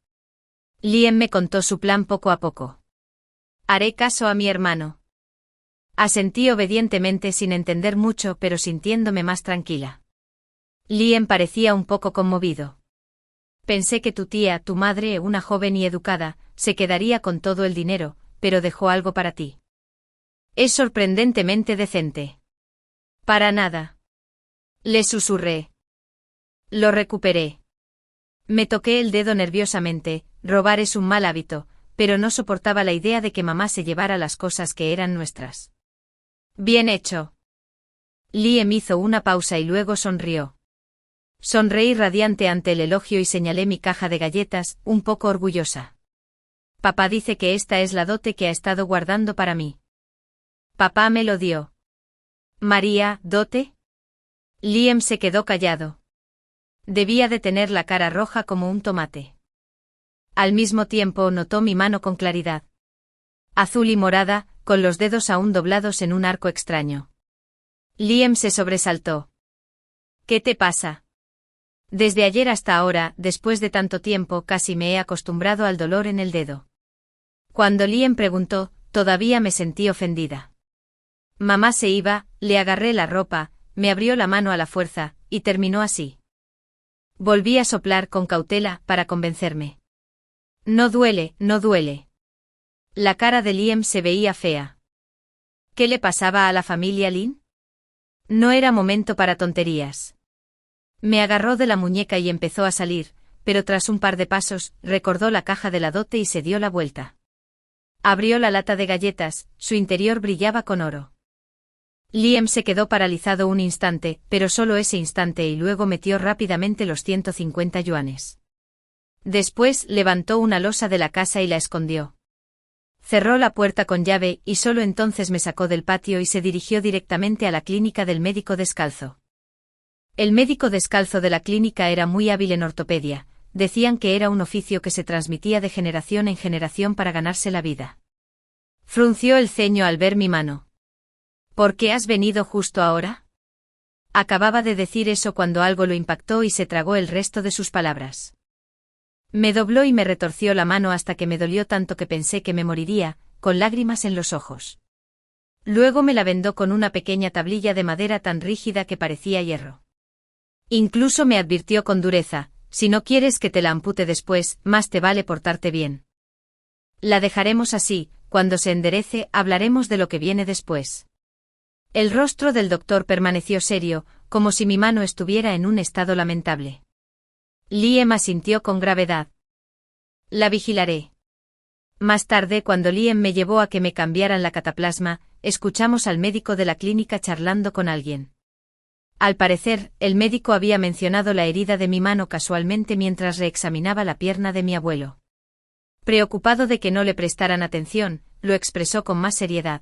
Liem me contó su plan poco a poco. Haré caso a mi hermano. Asentí obedientemente sin entender mucho pero sintiéndome más tranquila. Liem parecía un poco conmovido. Pensé que tu tía, tu madre, una joven y educada, se quedaría con todo el dinero, pero dejó algo para ti. Es sorprendentemente decente. Para nada. Le susurré. Lo recuperé. Me toqué el dedo nerviosamente, robar es un mal hábito, pero no soportaba la idea de que mamá se llevara las cosas que eran nuestras. Bien hecho. Liem hizo una pausa y luego sonrió. Sonreí radiante ante el elogio y señalé mi caja de galletas, un poco orgullosa. Papá dice que esta es la dote que ha estado guardando para mí. Papá me lo dio. María, ¿dote? Liem se quedó callado. Debía de tener la cara roja como un tomate. Al mismo tiempo notó mi mano con claridad. Azul y morada, con los dedos aún doblados en un arco extraño. Liem se sobresaltó. ¿Qué te pasa? Desde ayer hasta ahora, después de tanto tiempo, casi me he acostumbrado al dolor en el dedo. Cuando Liem preguntó, todavía me sentí ofendida. Mamá se iba, le agarré la ropa, me abrió la mano a la fuerza, y terminó así. Volví a soplar con cautela, para convencerme. No duele, no duele. La cara de Liem se veía fea. ¿Qué le pasaba a la familia Lin? No era momento para tonterías. Me agarró de la muñeca y empezó a salir, pero tras un par de pasos, recordó la caja de la dote y se dio la vuelta. Abrió la lata de galletas, su interior brillaba con oro. Liem se quedó paralizado un instante, pero solo ese instante y luego metió rápidamente los 150 yuanes. Después levantó una losa de la casa y la escondió. Cerró la puerta con llave y solo entonces me sacó del patio y se dirigió directamente a la clínica del médico descalzo. El médico descalzo de la clínica era muy hábil en ortopedia, decían que era un oficio que se transmitía de generación en generación para ganarse la vida. Frunció el ceño al ver mi mano. ¿Por qué has venido justo ahora? Acababa de decir eso cuando algo lo impactó y se tragó el resto de sus palabras. Me dobló y me retorció la mano hasta que me dolió tanto que pensé que me moriría, con lágrimas en los ojos. Luego me la vendó con una pequeña tablilla de madera tan rígida que parecía hierro. Incluso me advirtió con dureza, si no quieres que te la ampute después, más te vale portarte bien. La dejaremos así, cuando se enderece hablaremos de lo que viene después. El rostro del doctor permaneció serio, como si mi mano estuviera en un estado lamentable. Liem asintió con gravedad. La vigilaré. Más tarde, cuando Liem me llevó a que me cambiaran la cataplasma, escuchamos al médico de la clínica charlando con alguien. Al parecer, el médico había mencionado la herida de mi mano casualmente mientras reexaminaba la pierna de mi abuelo. Preocupado de que no le prestaran atención, lo expresó con más seriedad.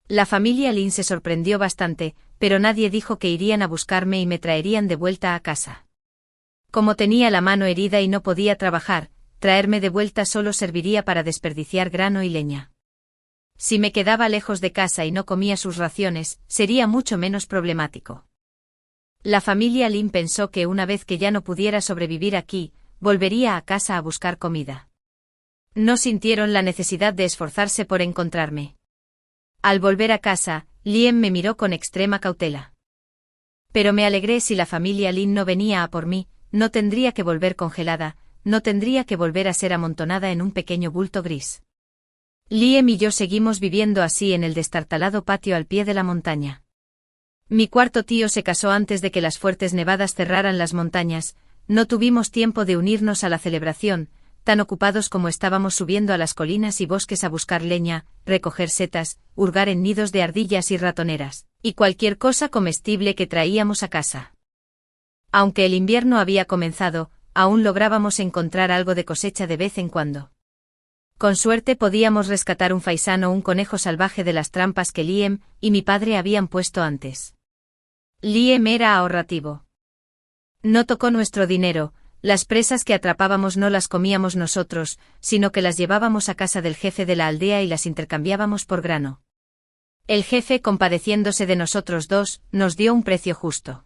La familia Lin se sorprendió bastante, pero nadie dijo que irían a buscarme y me traerían de vuelta a casa. Como tenía la mano herida y no podía trabajar, traerme de vuelta solo serviría para desperdiciar grano y leña. Si me quedaba lejos de casa y no comía sus raciones, sería mucho menos problemático. La familia Lin pensó que una vez que ya no pudiera sobrevivir aquí, volvería a casa a buscar comida. No sintieron la necesidad de esforzarse por encontrarme. Al volver a casa, Lien me miró con extrema cautela. Pero me alegré. Si la familia Lin no venía a por mí, no tendría que volver congelada, no tendría que volver a ser amontonada en un pequeño bulto gris. Liem y yo seguimos viviendo así en el destartalado patio al pie de la montaña. Mi cuarto tío se casó antes de que las fuertes nevadas cerraran las montañas. No tuvimos tiempo de unirnos a la celebración, tan ocupados como estábamos subiendo a las colinas y bosques a buscar leña, recoger setas, hurgar en nidos de ardillas y ratoneras, y cualquier cosa comestible que traíamos a casa. Aunque el invierno había comenzado, aún lográbamos encontrar algo de cosecha de vez en cuando. Con suerte podíamos rescatar un faisán o un conejo salvaje de las trampas que Liem y mi padre habían puesto antes. Liem era ahorrativo. No tocó nuestro dinero. Las presas que atrapábamos no las comíamos nosotros, sino que las llevábamos a casa del jefe de la aldea y las intercambiábamos por grano. El jefe, compadeciéndose de nosotros dos, nos dio un precio justo.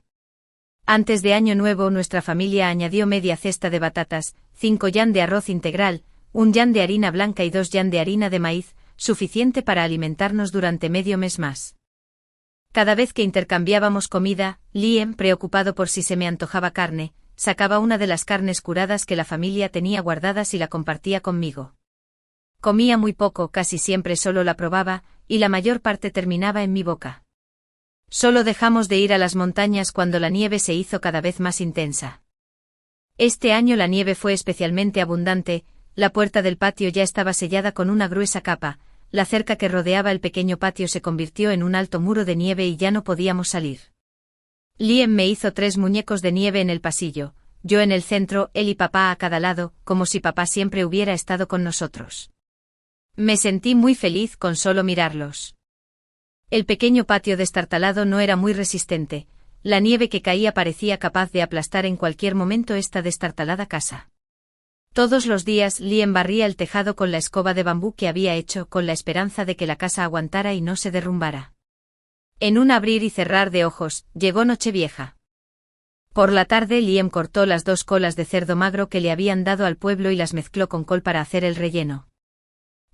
Antes de Año Nuevo nuestra familia añadió media cesta de batatas, 5 yan de arroz integral, 1 yan de harina blanca y 2 yan de harina de maíz, suficiente para alimentarnos durante medio mes más. Cada vez que intercambiábamos comida, Liem, preocupado por si se me antojaba carne, sacaba una de las carnes curadas que la familia tenía guardadas y la compartía conmigo. Comía muy poco, casi siempre solo la probaba, y la mayor parte terminaba en mi boca. Solo dejamos de ir a las montañas cuando la nieve se hizo cada vez más intensa. Este año la nieve fue especialmente abundante. La puerta del patio ya estaba sellada con una gruesa capa, la cerca que rodeaba el pequeño patio se convirtió en un alto muro de nieve y ya no podíamos salir. Liem me hizo 3 muñecos de nieve en el pasillo, yo en el centro, él y papá a cada lado, como si papá siempre hubiera estado con nosotros. Me sentí muy feliz con solo mirarlos. El pequeño patio destartalado no era muy resistente, la nieve que caía parecía capaz de aplastar en cualquier momento esta destartalada casa. Todos los días Liem barría el tejado con la escoba de bambú que había hecho con la esperanza de que la casa aguantara y no se derrumbara. En un abrir y cerrar de ojos, llegó Nochevieja. Por la tarde Liem cortó las 2 colas de cerdo magro que le habían dado al pueblo y las mezcló con col para hacer el relleno.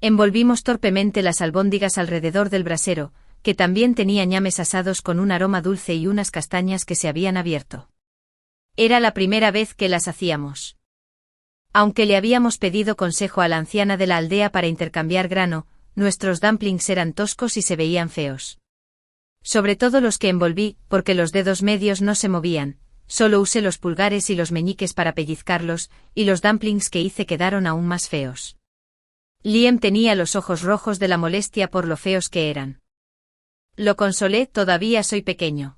Envolvimos torpemente las albóndigas alrededor del brasero, que también tenía ñames asados con un aroma dulce y unas castañas que se habían abierto. Era la primera vez que las hacíamos. Aunque le habíamos pedido consejo a la anciana de la aldea para intercambiar grano, nuestros dumplings eran toscos y se veían feos. Sobre todo los que envolví, porque los dedos medios no se movían, solo usé los pulgares y los meñiques para pellizcarlos, y los dumplings que hice quedaron aún más feos. Liem tenía los ojos rojos de la molestia por lo feos que eran. Lo consolé, todavía soy pequeño.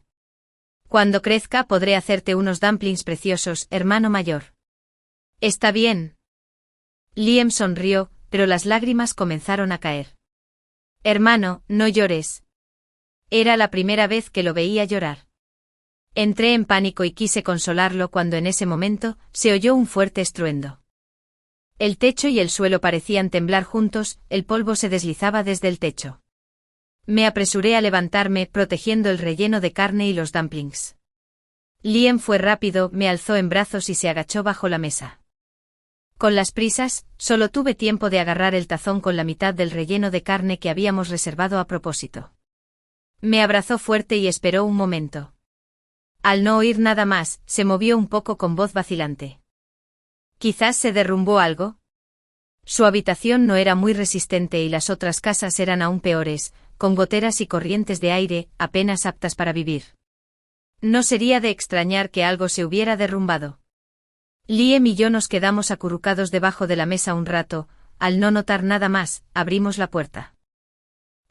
Cuando crezca podré hacerte unos dumplings preciosos, hermano mayor. Está bien. Liem sonrió, pero las lágrimas comenzaron a caer. Hermano, no llores. Era la primera vez que lo veía llorar. Entré en pánico y quise consolarlo cuando en ese momento se oyó un fuerte estruendo. El techo y el suelo parecían temblar juntos, el polvo se deslizaba desde el techo. Me apresuré a levantarme, protegiendo el relleno de carne y los dumplings. Liem fue rápido, me alzó en brazos y se agachó bajo la mesa. Con las prisas, solo tuve tiempo de agarrar el tazón con la mitad del relleno de carne que habíamos reservado a propósito. Me abrazó fuerte y esperó un momento. Al no oír nada más, se movió un poco con voz vacilante. ¿Quizás se derrumbó algo? Su habitación no era muy resistente y las otras casas eran aún peores, con goteras y corrientes de aire, apenas aptas para vivir. No sería de extrañar que algo se hubiera derrumbado. Liem y yo nos quedamos acurrucados debajo de la mesa un rato, al no notar nada más, abrimos la puerta.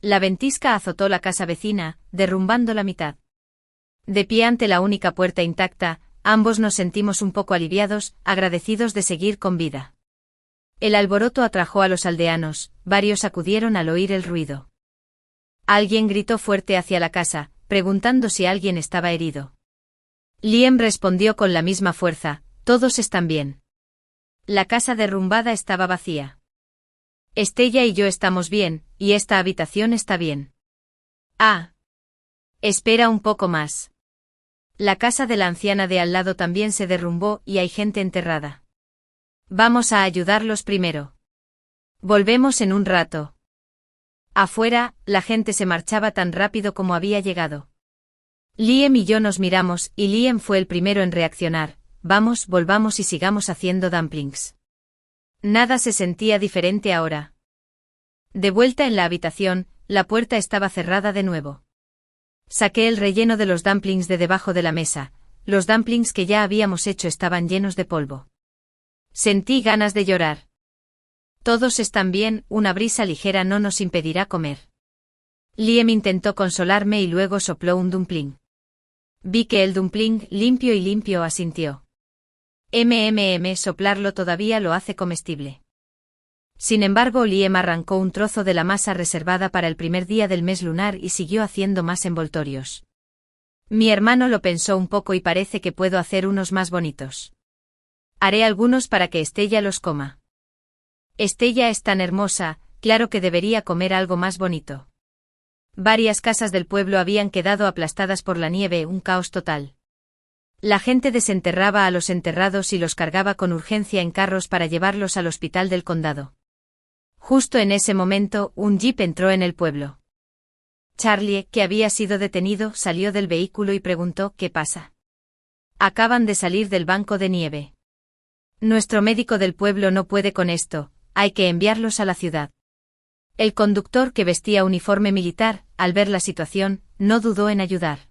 La ventisca azotó la casa vecina, derrumbando la mitad. De pie ante la única puerta intacta, ambos nos sentimos un poco aliviados, agradecidos de seguir con vida. El alboroto atrajo a los aldeanos, varios acudieron al oír el ruido. Alguien gritó fuerte hacia la casa, preguntando si alguien estaba herido. Liem respondió con la misma fuerza, Todos están bien. La casa derrumbada estaba vacía. Estella y yo estamos bien, y esta habitación está bien. Ah. Espera un poco más. La casa de la anciana de al lado también se derrumbó y hay gente enterrada. Vamos a ayudarlos primero. Volvemos en un rato. Afuera, la gente se marchaba tan rápido como había llegado. Liam y yo nos miramos, y Liam fue el primero en reaccionar. Vamos, volvamos y sigamos haciendo dumplings. Nada se sentía diferente ahora. De vuelta en la habitación, la puerta estaba cerrada de nuevo. Saqué el relleno de los dumplings de debajo de la mesa. Los dumplings que ya habíamos hecho estaban llenos de polvo. Sentí ganas de llorar. Todos están bien, una brisa ligera no nos impedirá comer. Liam intentó consolarme y luego sopló un dumpling. Vi que el dumpling, limpio y limpio, asintió. Soplarlo todavía lo hace comestible. Sin embargo, Liam arrancó un trozo de la masa reservada para el primer día del mes lunar y siguió haciendo más envoltorios. Mi hermano lo pensó un poco y parece que puedo hacer unos más bonitos. Haré algunos para que Estella los coma. Estella es tan hermosa, claro que debería comer algo más bonito. Varias casas del pueblo habían quedado aplastadas por la nieve, un caos total. La gente desenterraba a los enterrados y los cargaba con urgencia en carros para llevarlos al hospital del condado. Justo en ese momento, un jeep entró en el pueblo. Charlie, que había sido detenido, salió del vehículo y preguntó: ¿qué pasa? Acaban de salir del banco de nieve. Nuestro médico del pueblo no puede con esto, hay que enviarlos a la ciudad. El conductor, que vestía uniforme militar, al ver la situación, no dudó en ayudar.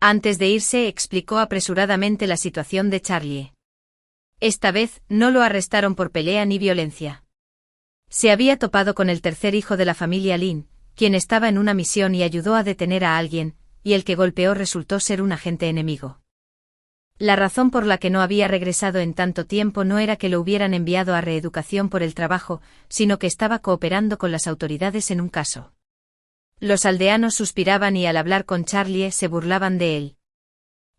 Antes de irse, explicó apresuradamente la situación de Charlie. Esta vez, no lo arrestaron por pelea ni violencia. Se había topado con el tercer hijo de la familia Lynn, quien estaba en una misión y ayudó a detener a alguien, y el que golpeó resultó ser un agente enemigo. La razón por la que no había regresado en tanto tiempo no era que lo hubieran enviado a reeducación por el trabajo, sino que estaba cooperando con las autoridades en un caso. Los aldeanos suspiraban y al hablar con Charlie se burlaban de él.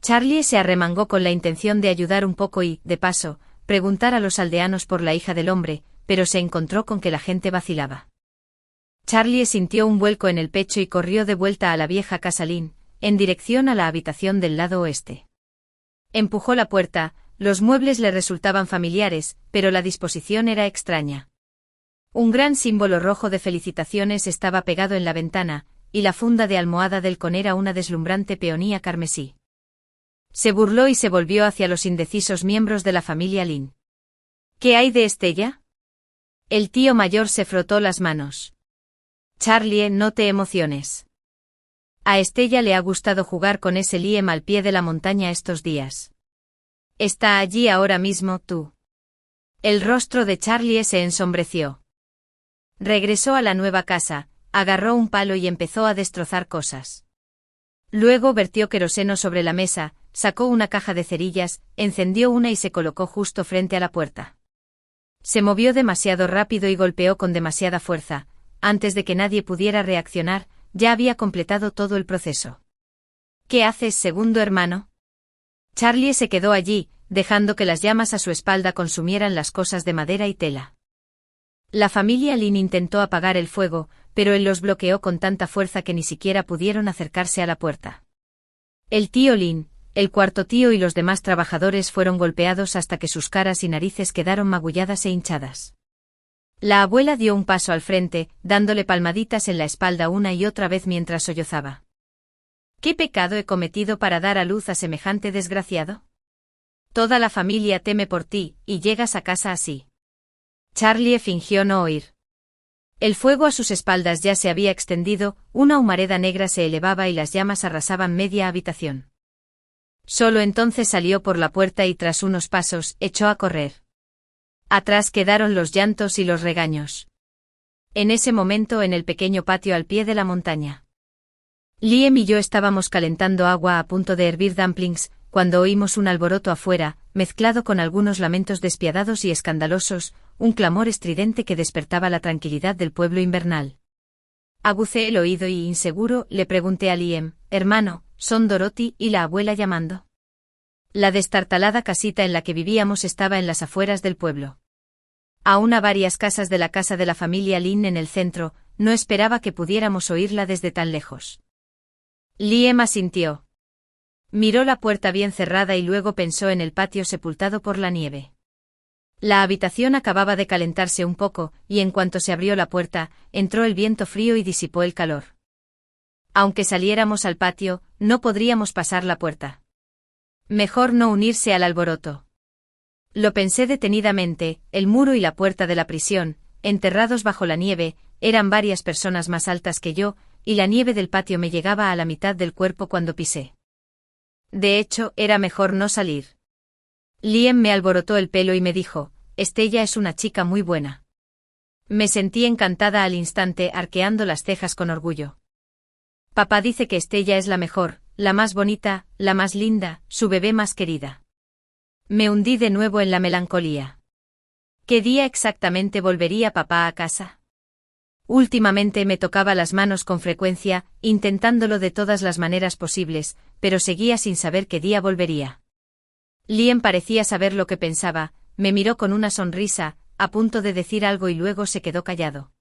Charlie se arremangó con la intención de ayudar un poco y, de paso, preguntar a los aldeanos por la hija del hombre, pero se encontró con que la gente vacilaba. Charlie sintió un vuelco en el pecho y corrió de vuelta a la vieja casa Lynn, en dirección a la habitación del lado oeste. Empujó la puerta, los muebles le resultaban familiares, pero la disposición era extraña. Un gran símbolo rojo de felicitaciones estaba pegado en la ventana, y la funda de almohada del con era una deslumbrante peonía carmesí. Se burló y se volvió hacia los indecisos miembros de la familia Lynn. ¿Qué hay de Estella? El tío mayor se frotó las manos. Charlie, no te emociones. A Estella le ha gustado jugar con ese Liam al pie de la montaña estos días. Está allí ahora mismo, tú. El rostro de Charlie se ensombreció. Regresó a la nueva casa, agarró un palo y empezó a destrozar cosas. Luego vertió queroseno sobre la mesa, sacó una caja de cerillas, encendió una y se colocó justo frente a la puerta. Se movió demasiado rápido y golpeó con demasiada fuerza. Antes de que nadie pudiera reaccionar, ya había completado todo el proceso. ¿Qué haces, segundo hermano? Charlie se quedó allí, dejando que las llamas a su espalda consumieran las cosas de madera y tela. La familia Lynn intentó apagar el fuego, pero él los bloqueó con tanta fuerza que ni siquiera pudieron acercarse a la puerta. El tío Lynn, el cuarto tío y los demás trabajadores fueron golpeados hasta que sus caras y narices quedaron magulladas e hinchadas. La abuela dio un paso al frente, dándole palmaditas en la espalda una y otra vez mientras sollozaba. ¿Qué pecado he cometido para dar a luz a semejante desgraciado? Toda la familia teme por ti, y llegas a casa así. Charlie fingió no oír. El fuego a sus espaldas ya se había extendido, una humareda negra se elevaba y las llamas arrasaban media habitación. Solo entonces salió por la puerta y tras unos pasos, echó a correr. Atrás quedaron los llantos y los regaños. En ese momento en el pequeño patio al pie de la montaña. Liam y yo estábamos calentando agua a punto de hervir dumplings, cuando oímos un alboroto afuera, mezclado con algunos lamentos despiadados y escandalosos, un clamor estridente que despertaba la tranquilidad del pueblo invernal. Agucé el oído y, inseguro, le pregunté a Liam: hermano, ¿son Dorothy y la abuela llamando? La destartalada casita en la que vivíamos estaba en las afueras del pueblo. Aún a varias casas de la casa de la familia Lin en el centro, no esperaba que pudiéramos oírla desde tan lejos. Liam asintió. Miró la puerta bien cerrada y luego pensó en el patio sepultado por la nieve. La habitación acababa de calentarse un poco, y en cuanto se abrió la puerta, entró el viento frío y disipó el calor. Aunque saliéramos al patio, no podríamos pasar la puerta. Mejor no unirse al alboroto. Lo pensé detenidamente, el muro y la puerta de la prisión, enterrados bajo la nieve, eran varias personas más altas que yo, y la nieve del patio me llegaba a la mitad del cuerpo cuando pisé. De hecho, era mejor no salir. Liam me alborotó el pelo y me dijo, Estella es una chica muy buena. Me sentí encantada al instante, arqueando las cejas con orgullo. Papá dice que Estella es la mejor, la más bonita, la más linda, su bebé más querida. Me hundí de nuevo en la melancolía. ¿Qué día exactamente volvería papá a casa? Últimamente me tocaba las manos con frecuencia, intentándolo de todas las maneras posibles, pero seguía sin saber qué día volvería. Liam parecía saber lo que pensaba, me miró con una sonrisa, a punto de decir algo y luego se quedó callado.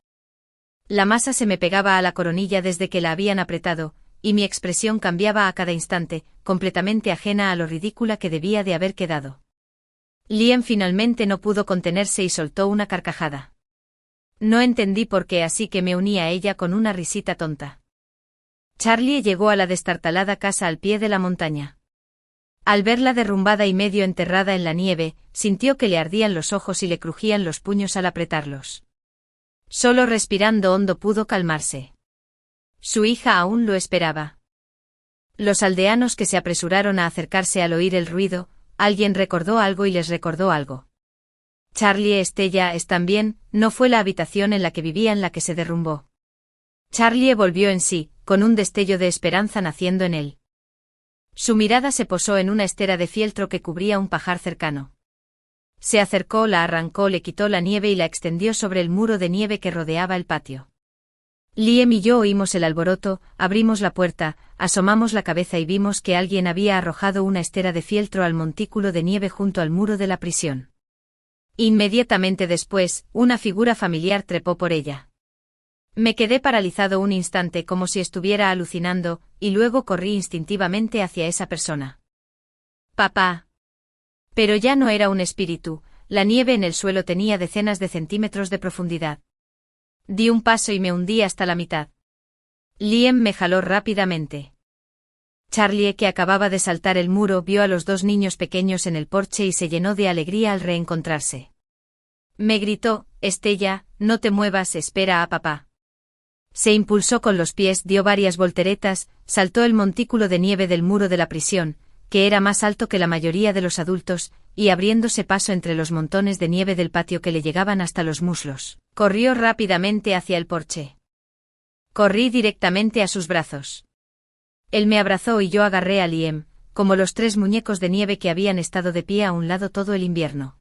La masa se me pegaba a la coronilla desde que la habían apretado, y mi expresión cambiaba a cada instante, completamente ajena a lo ridícula que debía de haber quedado. Liam finalmente no pudo contenerse y soltó una carcajada. No entendí por qué, así que me uní a ella con una risita tonta. Charlie llegó a la destartalada casa al pie de la montaña. Al verla derrumbada y medio enterrada en la nieve, sintió que le ardían los ojos y le crujían los puños al apretarlos. Solo respirando hondo pudo calmarse. Su hija aún lo esperaba. Los aldeanos que se apresuraron a acercarse al oír el ruido, alguien recordó algo y les recordó algo. Charlie Estella ¿están bien? No fue la habitación en la que vivían la que se derrumbó. Charlie volvió en sí, con un destello de esperanza naciendo en él. Su mirada se posó en una estera de fieltro que cubría un pajar cercano. Se acercó, la arrancó, le quitó la nieve y la extendió sobre el muro de nieve que rodeaba el patio. Liam y yo oímos el alboroto, abrimos la puerta, asomamos la cabeza y vimos que alguien había arrojado una estera de fieltro al montículo de nieve junto al muro de la prisión. Inmediatamente después, una figura familiar trepó por ella. Me quedé paralizado un instante como si estuviera alucinando, y luego corrí instintivamente hacia esa persona. Papá. Pero ya no era un espíritu, la nieve en el suelo tenía decenas de centímetros de profundidad. Di un paso y me hundí hasta la mitad. Liam me jaló rápidamente. Charlie, que acababa de saltar el muro, vio a los dos niños pequeños en el porche y se llenó de alegría al reencontrarse. Me gritó, Estella, no te muevas, espera a papá. Se impulsó con los pies, dio varias volteretas, saltó el montículo de nieve del muro de la prisión, que era más alto que la mayoría de los adultos, y abriéndose paso entre los montones de nieve del patio que le llegaban hasta los muslos, corrió rápidamente hacia el porche. Corrí directamente a sus brazos. Él me abrazó y yo agarré a Liam, como los tres muñecos de nieve que habían estado de pie a un lado todo el invierno.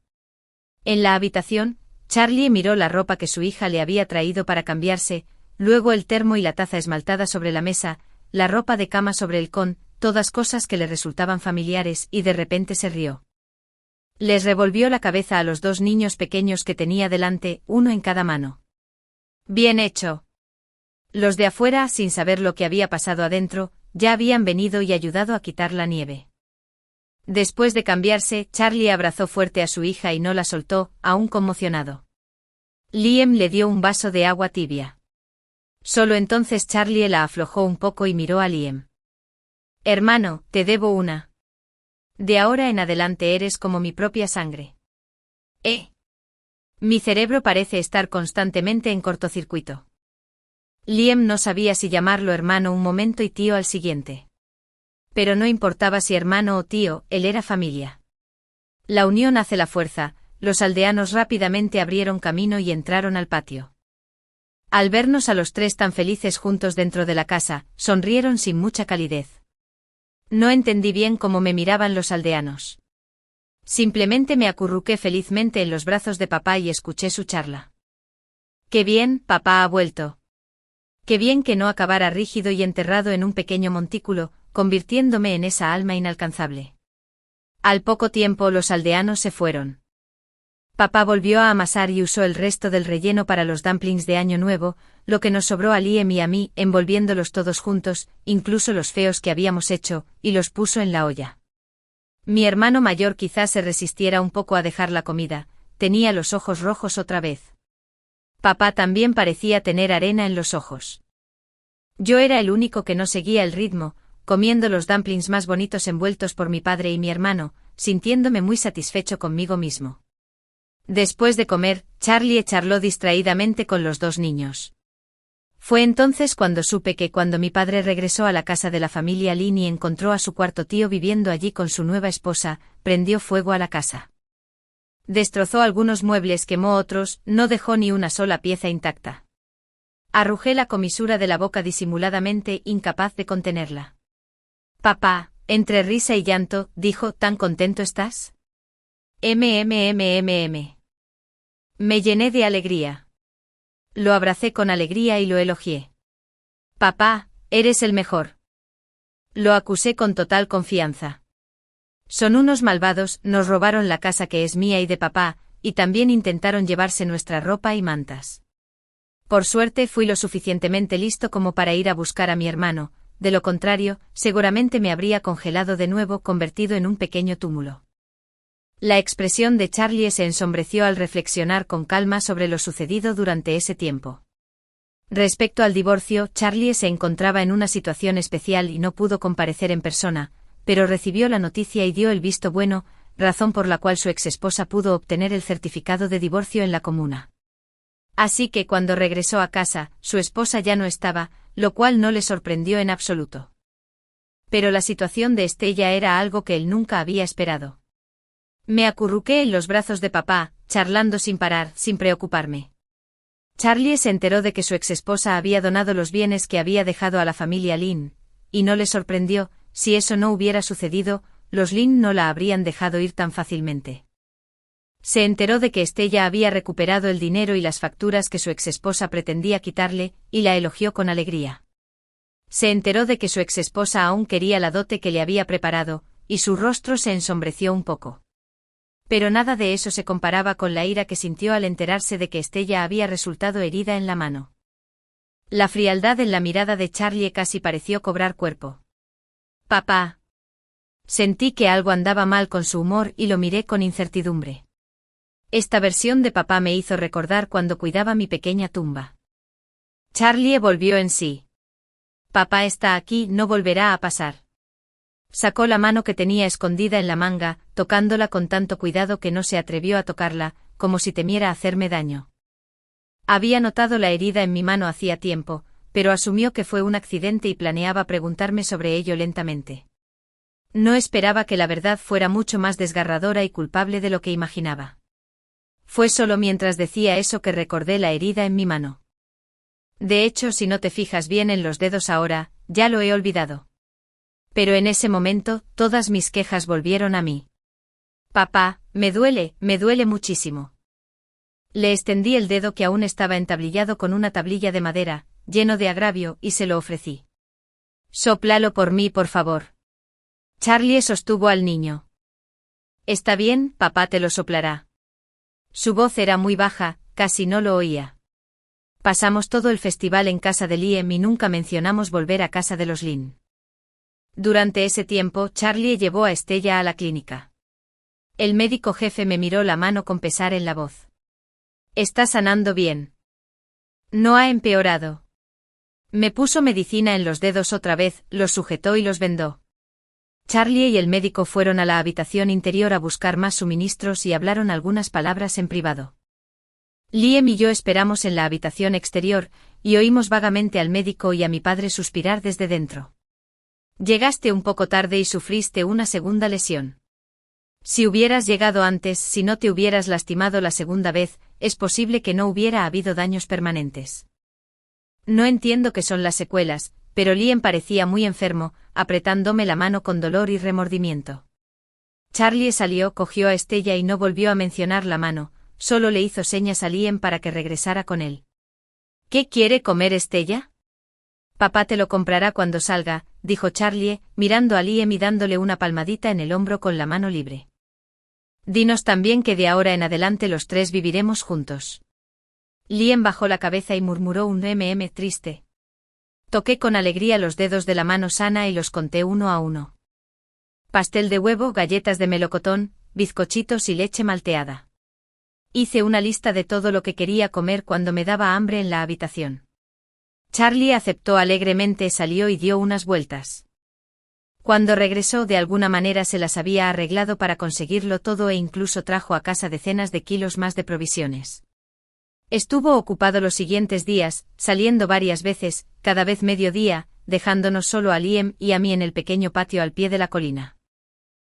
En la habitación, Charlie miró la ropa que su hija le había traído para cambiarse, luego el termo y la taza esmaltada sobre la mesa, la ropa de cama sobre el con, todas cosas que le resultaban familiares, y de repente se rió. Les revolvió la cabeza a los dos niños pequeños que tenía delante, uno en cada mano. Bien hecho. Los de afuera, sin saber lo que había pasado adentro, ya habían venido y ayudado a quitar la nieve. Después de cambiarse, Charlie abrazó fuerte a su hija y no la soltó, aún conmocionado. Liam le dio un vaso de agua tibia. Solo entonces Charlie la aflojó un poco y miró a Liam. Hermano, te debo una. De ahora en adelante eres como mi propia sangre. Mi cerebro parece estar constantemente en cortocircuito. Liam no sabía si llamarlo hermano un momento y tío al siguiente. Pero no importaba si hermano o tío, él era familia. La unión hace la fuerza, los aldeanos rápidamente abrieron camino y entraron al patio. Al vernos a los tres tan felices juntos dentro de la casa, sonrieron sin mucha calidez. No entendí bien cómo me miraban los aldeanos. Simplemente me acurruqué felizmente en los brazos de papá y escuché su charla. Qué bien, papá ha vuelto. Qué bien que no acabara rígido y enterrado en un pequeño montículo, convirtiéndome en esa alma inalcanzable. Al poco tiempo los aldeanos se fueron. Papá volvió a amasar y usó el resto del relleno para los dumplings de Año Nuevo, lo que nos sobró a Liam y a mí, envolviéndolos todos juntos, incluso los feos que habíamos hecho, y los puso en la olla. Mi hermano mayor quizás se resistiera un poco a dejar la comida, tenía los ojos rojos otra vez. Papá también parecía tener arena en los ojos. Yo era el único que no seguía el ritmo, comiendo los dumplings más bonitos envueltos por mi padre y mi hermano, sintiéndome muy satisfecho conmigo mismo. Después de comer, Charlie charló distraídamente con los dos niños. Fue entonces cuando supe que cuando mi padre regresó a la casa de la familia Lin y encontró a su cuarto tío viviendo allí con su nueva esposa, prendió fuego a la casa. Destrozó algunos muebles, quemó otros, no dejó ni una sola pieza intacta. Arrugé la comisura de la boca disimuladamente, incapaz de contenerla. Papá, entre risa y llanto, dijo, ¿tan contento estás? Me llené de alegría. Lo abracé con alegría y lo elogié. Papá, eres el mejor. Lo acusé con total confianza. Son unos malvados, nos robaron la casa que es mía y de papá, y también intentaron llevarse nuestra ropa y mantas. Por suerte fui lo suficientemente listo como para ir a buscar a mi hermano, de lo contrario, seguramente me habría congelado de nuevo, convertido en un pequeño túmulo. La expresión de Charlie se ensombreció al reflexionar con calma sobre lo sucedido durante ese tiempo. Respecto al divorcio, Charlie se encontraba en una situación especial y no pudo comparecer en persona, pero recibió la noticia y dio el visto bueno, razón por la cual su exesposa pudo obtener el certificado de divorcio en la comuna. Así que cuando regresó a casa, su esposa ya no estaba, lo cual no le sorprendió en absoluto. Pero la situación de Estella era algo que él nunca había esperado. Me acurruqué en los brazos de papá, charlando sin parar, sin preocuparme. Charlie se enteró de que su exesposa había donado los bienes que había dejado a la familia Lin, y no le sorprendió, si eso no hubiera sucedido, los Lin no la habrían dejado ir tan fácilmente. Se enteró de que Estella había recuperado el dinero y las facturas que su exesposa pretendía quitarle, y la elogió con alegría. Se enteró de que su exesposa aún quería la dote que le había preparado, y su rostro se ensombreció un poco. Pero nada de eso se comparaba con la ira que sintió al enterarse de que Estella había resultado herida en la mano. La frialdad en la mirada de Charlie casi pareció cobrar cuerpo. Papá. Sentí que algo andaba mal con su humor y lo miré con incertidumbre. Esta versión de papá me hizo recordar cuando cuidaba mi pequeña tumba. Charlie volvió en sí. Papá está aquí, no volverá a pasar. Sacó la mano que tenía escondida en la manga, tocándola con tanto cuidado que no se atrevió a tocarla, como si temiera hacerme daño. Había notado la herida en mi mano hacía tiempo, pero asumió que fue un accidente y planeaba preguntarme sobre ello lentamente. No esperaba que la verdad fuera mucho más desgarradora y culpable de lo que imaginaba. Fue solo mientras decía eso que recordé la herida en mi mano. De hecho, si no te fijas bien en los dedos ahora, ya lo he olvidado. Pero en ese momento, todas mis quejas volvieron a mí. Papá, me duele muchísimo. Le extendí el dedo que aún estaba entablillado con una tablilla de madera, lleno de agravio, y se lo ofrecí. Sóplalo por mí, por favor. Charlie sostuvo al niño. Está bien, papá te lo soplará. Su voz era muy baja, casi no lo oía. Pasamos todo el festival en casa de Liam y nunca mencionamos volver a casa de los Lin. Durante ese tiempo, Charlie llevó a Estella a la clínica. El médico jefe me miró la mano con pesar en la voz. Está sanando bien. No ha empeorado. Me puso medicina en los dedos otra vez, los sujetó y los vendó. Charlie y el médico fueron a la habitación interior a buscar más suministros y hablaron algunas palabras en privado. Liam y yo esperamos en la habitación exterior, y oímos vagamente al médico y a mi padre suspirar desde dentro. Llegaste un poco tarde y sufriste una segunda lesión. Si hubieras llegado antes, si no te hubieras lastimado la segunda vez, es posible que no hubiera habido daños permanentes. No entiendo qué son las secuelas, pero Liam parecía muy enfermo, apretándome la mano con dolor y remordimiento. Charlie salió, cogió a Estella y no volvió a mencionar la mano, solo le hizo señas a Liam para que regresara con él. ¿Qué quiere comer Estella? Papá te lo comprará cuando salga, dijo Charlie, mirando a Liam y dándole una palmadita en el hombro con la mano libre. Dinos también que de ahora en adelante los tres viviremos juntos. Liam bajó la cabeza y murmuró un triste. Toqué con alegría los dedos de la mano sana y los conté uno a uno. Pastel de huevo, galletas de melocotón, bizcochitos y leche malteada. Hice una lista de todo lo que quería comer cuando me daba hambre en la habitación. Charlie aceptó alegremente, salió y dio unas vueltas. Cuando regresó, de alguna manera se las había arreglado para conseguirlo todo e incluso trajo a casa decenas de kilos más de provisiones. Estuvo ocupado los siguientes días, saliendo varias veces, cada vez mediodía, dejándonos solo a Liam y a mí en el pequeño patio al pie de la colina.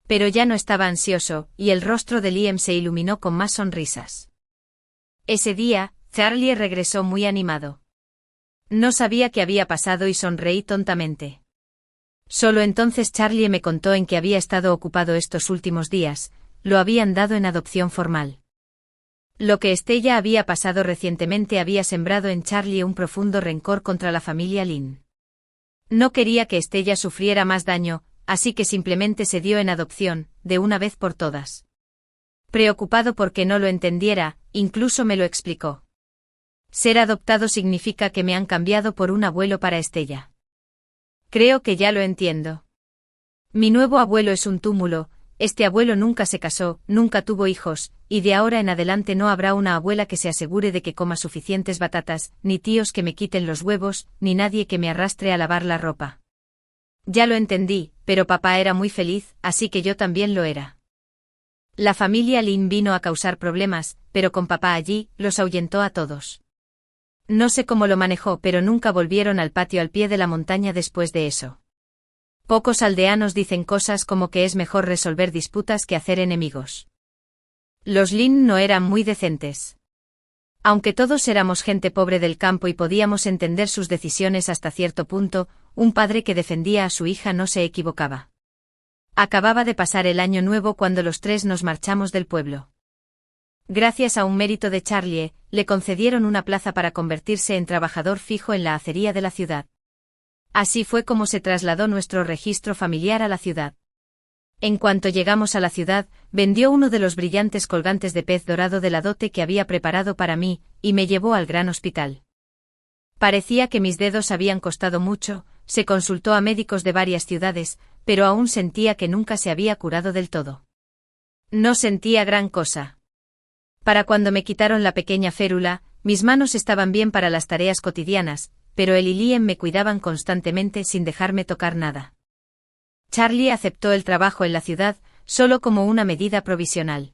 Pero ya no estaba ansioso, y el rostro de Liam se iluminó con más sonrisas. Ese día, Charlie regresó muy animado. No sabía qué había pasado y sonreí tontamente. Solo entonces Charlie me contó en qué había estado ocupado estos últimos días. Lo habían dado en adopción formal. Lo que Estella había pasado recientemente había sembrado en Charlie un profundo rencor contra la familia Lynn. No quería que Estella sufriera más daño, así que simplemente se dio en adopción, de una vez por todas. Preocupado porque no lo entendiera, incluso me lo explicó. Ser adoptado significa que me han cambiado por un abuelo para Estella. Creo que ya lo entiendo. Mi nuevo abuelo es un túmulo. Este abuelo nunca se casó, nunca tuvo hijos, y de ahora en adelante no habrá una abuela que se asegure de que coma suficientes batatas, ni tíos que me quiten los huevos, ni nadie que me arrastre a lavar la ropa. Ya lo entendí, pero papá era muy feliz, así que yo también lo era. La familia Lynn vino a causar problemas, pero con papá allí, los ahuyentó a todos. No sé cómo lo manejó, pero nunca volvieron al patio al pie de la montaña después de eso. Pocos aldeanos dicen cosas como que es mejor resolver disputas que hacer enemigos. Los Lynn no eran muy decentes. Aunque todos éramos gente pobre del campo y podíamos entender sus decisiones hasta cierto punto, un padre que defendía a su hija no se equivocaba. Acababa de pasar el año nuevo cuando los tres nos marchamos del pueblo. Gracias a un mérito de Charlie, le concedieron una plaza para convertirse en trabajador fijo en la acería de la ciudad. Así fue como se trasladó nuestro registro familiar a la ciudad. En cuanto llegamos a la ciudad, vendió uno de los brillantes colgantes de pez dorado de la dote que había preparado para mí, y me llevó al gran hospital. Parecía que mis dedos habían costado mucho, se consultó a médicos de varias ciudades, pero aún sentía que nunca se había curado del todo. No sentía gran cosa. Para cuando me quitaron la pequeña férula, mis manos estaban bien para las tareas cotidianas, pero él y Liam me cuidaban constantemente sin dejarme tocar nada. Charlie aceptó el trabajo en la ciudad, solo como una medida provisional.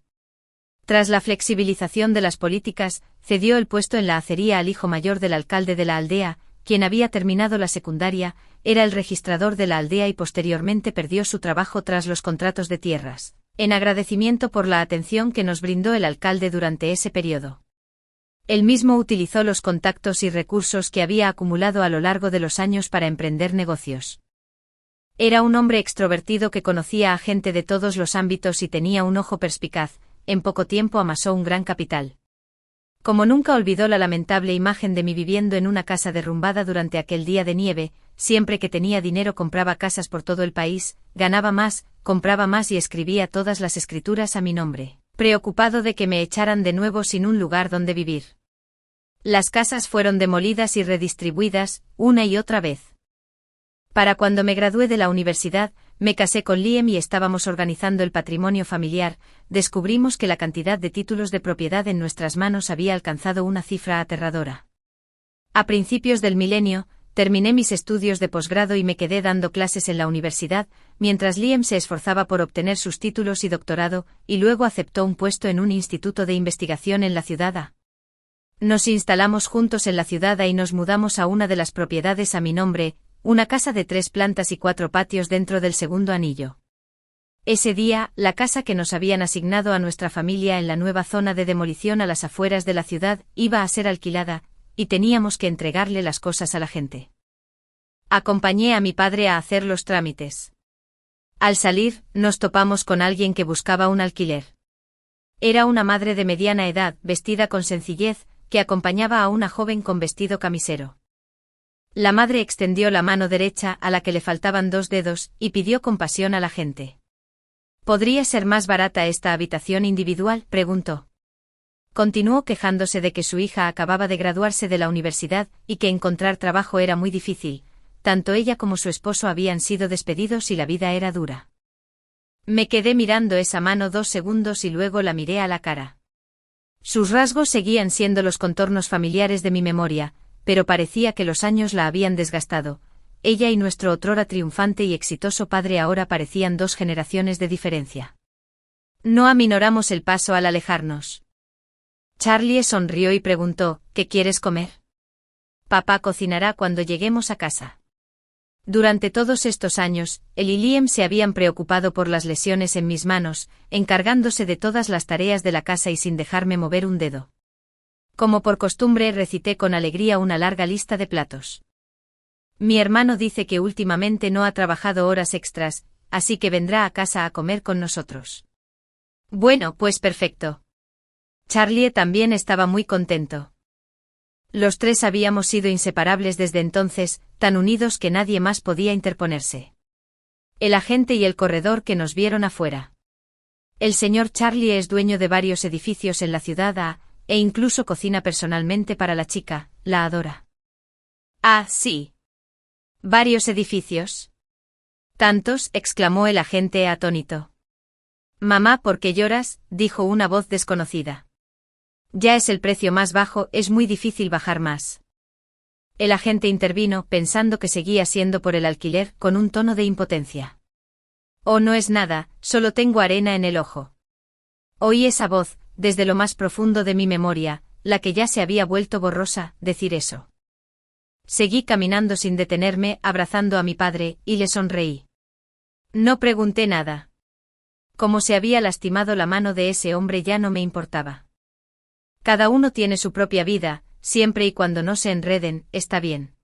Tras la flexibilización de las políticas, cedió el puesto en la acería al hijo mayor del alcalde de la aldea, quien había terminado la secundaria, era el registrador de la aldea y posteriormente perdió su trabajo tras los contratos de tierras, en agradecimiento por la atención que nos brindó el alcalde durante ese periodo. Él mismo utilizó los contactos y recursos que había acumulado a lo largo de los años para emprender negocios. Era un hombre extrovertido que conocía a gente de todos los ámbitos y tenía un ojo perspicaz. En poco tiempo amasó un gran capital. Como nunca olvidó la lamentable imagen de mí viviendo en una casa derrumbada durante aquel día de nieve, siempre que tenía dinero compraba casas por todo el país, ganaba más, compraba más y escribía todas las escrituras a mi nombre, preocupado de que me echaran de nuevo sin un lugar donde vivir. Las casas fueron demolidas y redistribuidas, una y otra vez. Para cuando me gradué de la universidad, me casé con Liam y estábamos organizando el patrimonio familiar, descubrimos que la cantidad de títulos de propiedad en nuestras manos había alcanzado una cifra aterradora. A principios del milenio, terminé mis estudios de posgrado y me quedé dando clases en la universidad, mientras Liam se esforzaba por obtener sus títulos y doctorado, y luego aceptó un puesto en un instituto de investigación en la ciudad A. Nos instalamos juntos en la ciudad A y nos mudamos a una de las propiedades a mi nombre, una casa de 3 plantas y 4 patios dentro del segundo anillo. Ese día, la casa que nos habían asignado a nuestra familia en la nueva zona de demolición a las afueras de la ciudad iba a ser alquilada, y teníamos que entregarle las cosas a la gente. Acompañé a mi padre a hacer los trámites. Al salir, nos topamos con alguien que buscaba un alquiler. Era una madre de mediana edad, vestida con sencillez, que acompañaba a una joven con vestido camisero. La madre extendió la mano derecha a la que le faltaban 2 dedos y pidió compasión a la gente. ¿Podría ser más barata esta habitación individual?, preguntó. Continuó quejándose de que su hija acababa de graduarse de la universidad y que encontrar trabajo era muy difícil. Tanto ella como su esposo habían sido despedidos y la vida era dura. Me quedé mirando esa mano 2 segundos y luego la miré a la cara. Sus rasgos seguían siendo los contornos familiares de mi memoria, pero parecía que los años la habían desgastado. Ella y nuestro otrora triunfante y exitoso padre ahora parecían 2 generaciones de diferencia. No aminoramos el paso al alejarnos. Charlie sonrió y preguntó, ¿qué quieres comer? Papá cocinará cuando lleguemos a casa. Durante todos estos años, él y Liam se habían preocupado por las lesiones en mis manos, encargándose de todas las tareas de la casa y sin dejarme mover un dedo. Como por costumbre recité con alegría una larga lista de platos. Mi hermano dice que últimamente no ha trabajado horas extras, así que vendrá a casa a comer con nosotros. Bueno, pues perfecto. Charlie también estaba muy contento. Los 3 habíamos sido inseparables desde entonces, tan unidos que nadie más podía interponerse. El agente y el corredor que nos vieron afuera. El señor Charlie es dueño de varios edificios en la ciudad e incluso cocina personalmente para la chica, la adora. Ah, sí. ¿Varios edificios? ¿Tantos?, exclamó el agente atónito. Mamá, ¿por qué lloras?, dijo una voz desconocida. Ya es el precio más bajo, es muy difícil bajar más. El agente intervino, pensando que seguía siendo por el alquiler, con un tono de impotencia. Oh, no es nada, solo tengo arena en el ojo. Oí esa voz, desde lo más profundo de mi memoria, la que ya se había vuelto borrosa, decir eso. Seguí caminando sin detenerme, abrazando a mi padre, y le sonreí. No pregunté nada. Como se había lastimado la mano de ese hombre ya no me importaba. Cada uno tiene su propia vida, siempre y cuando no se enreden, está bien.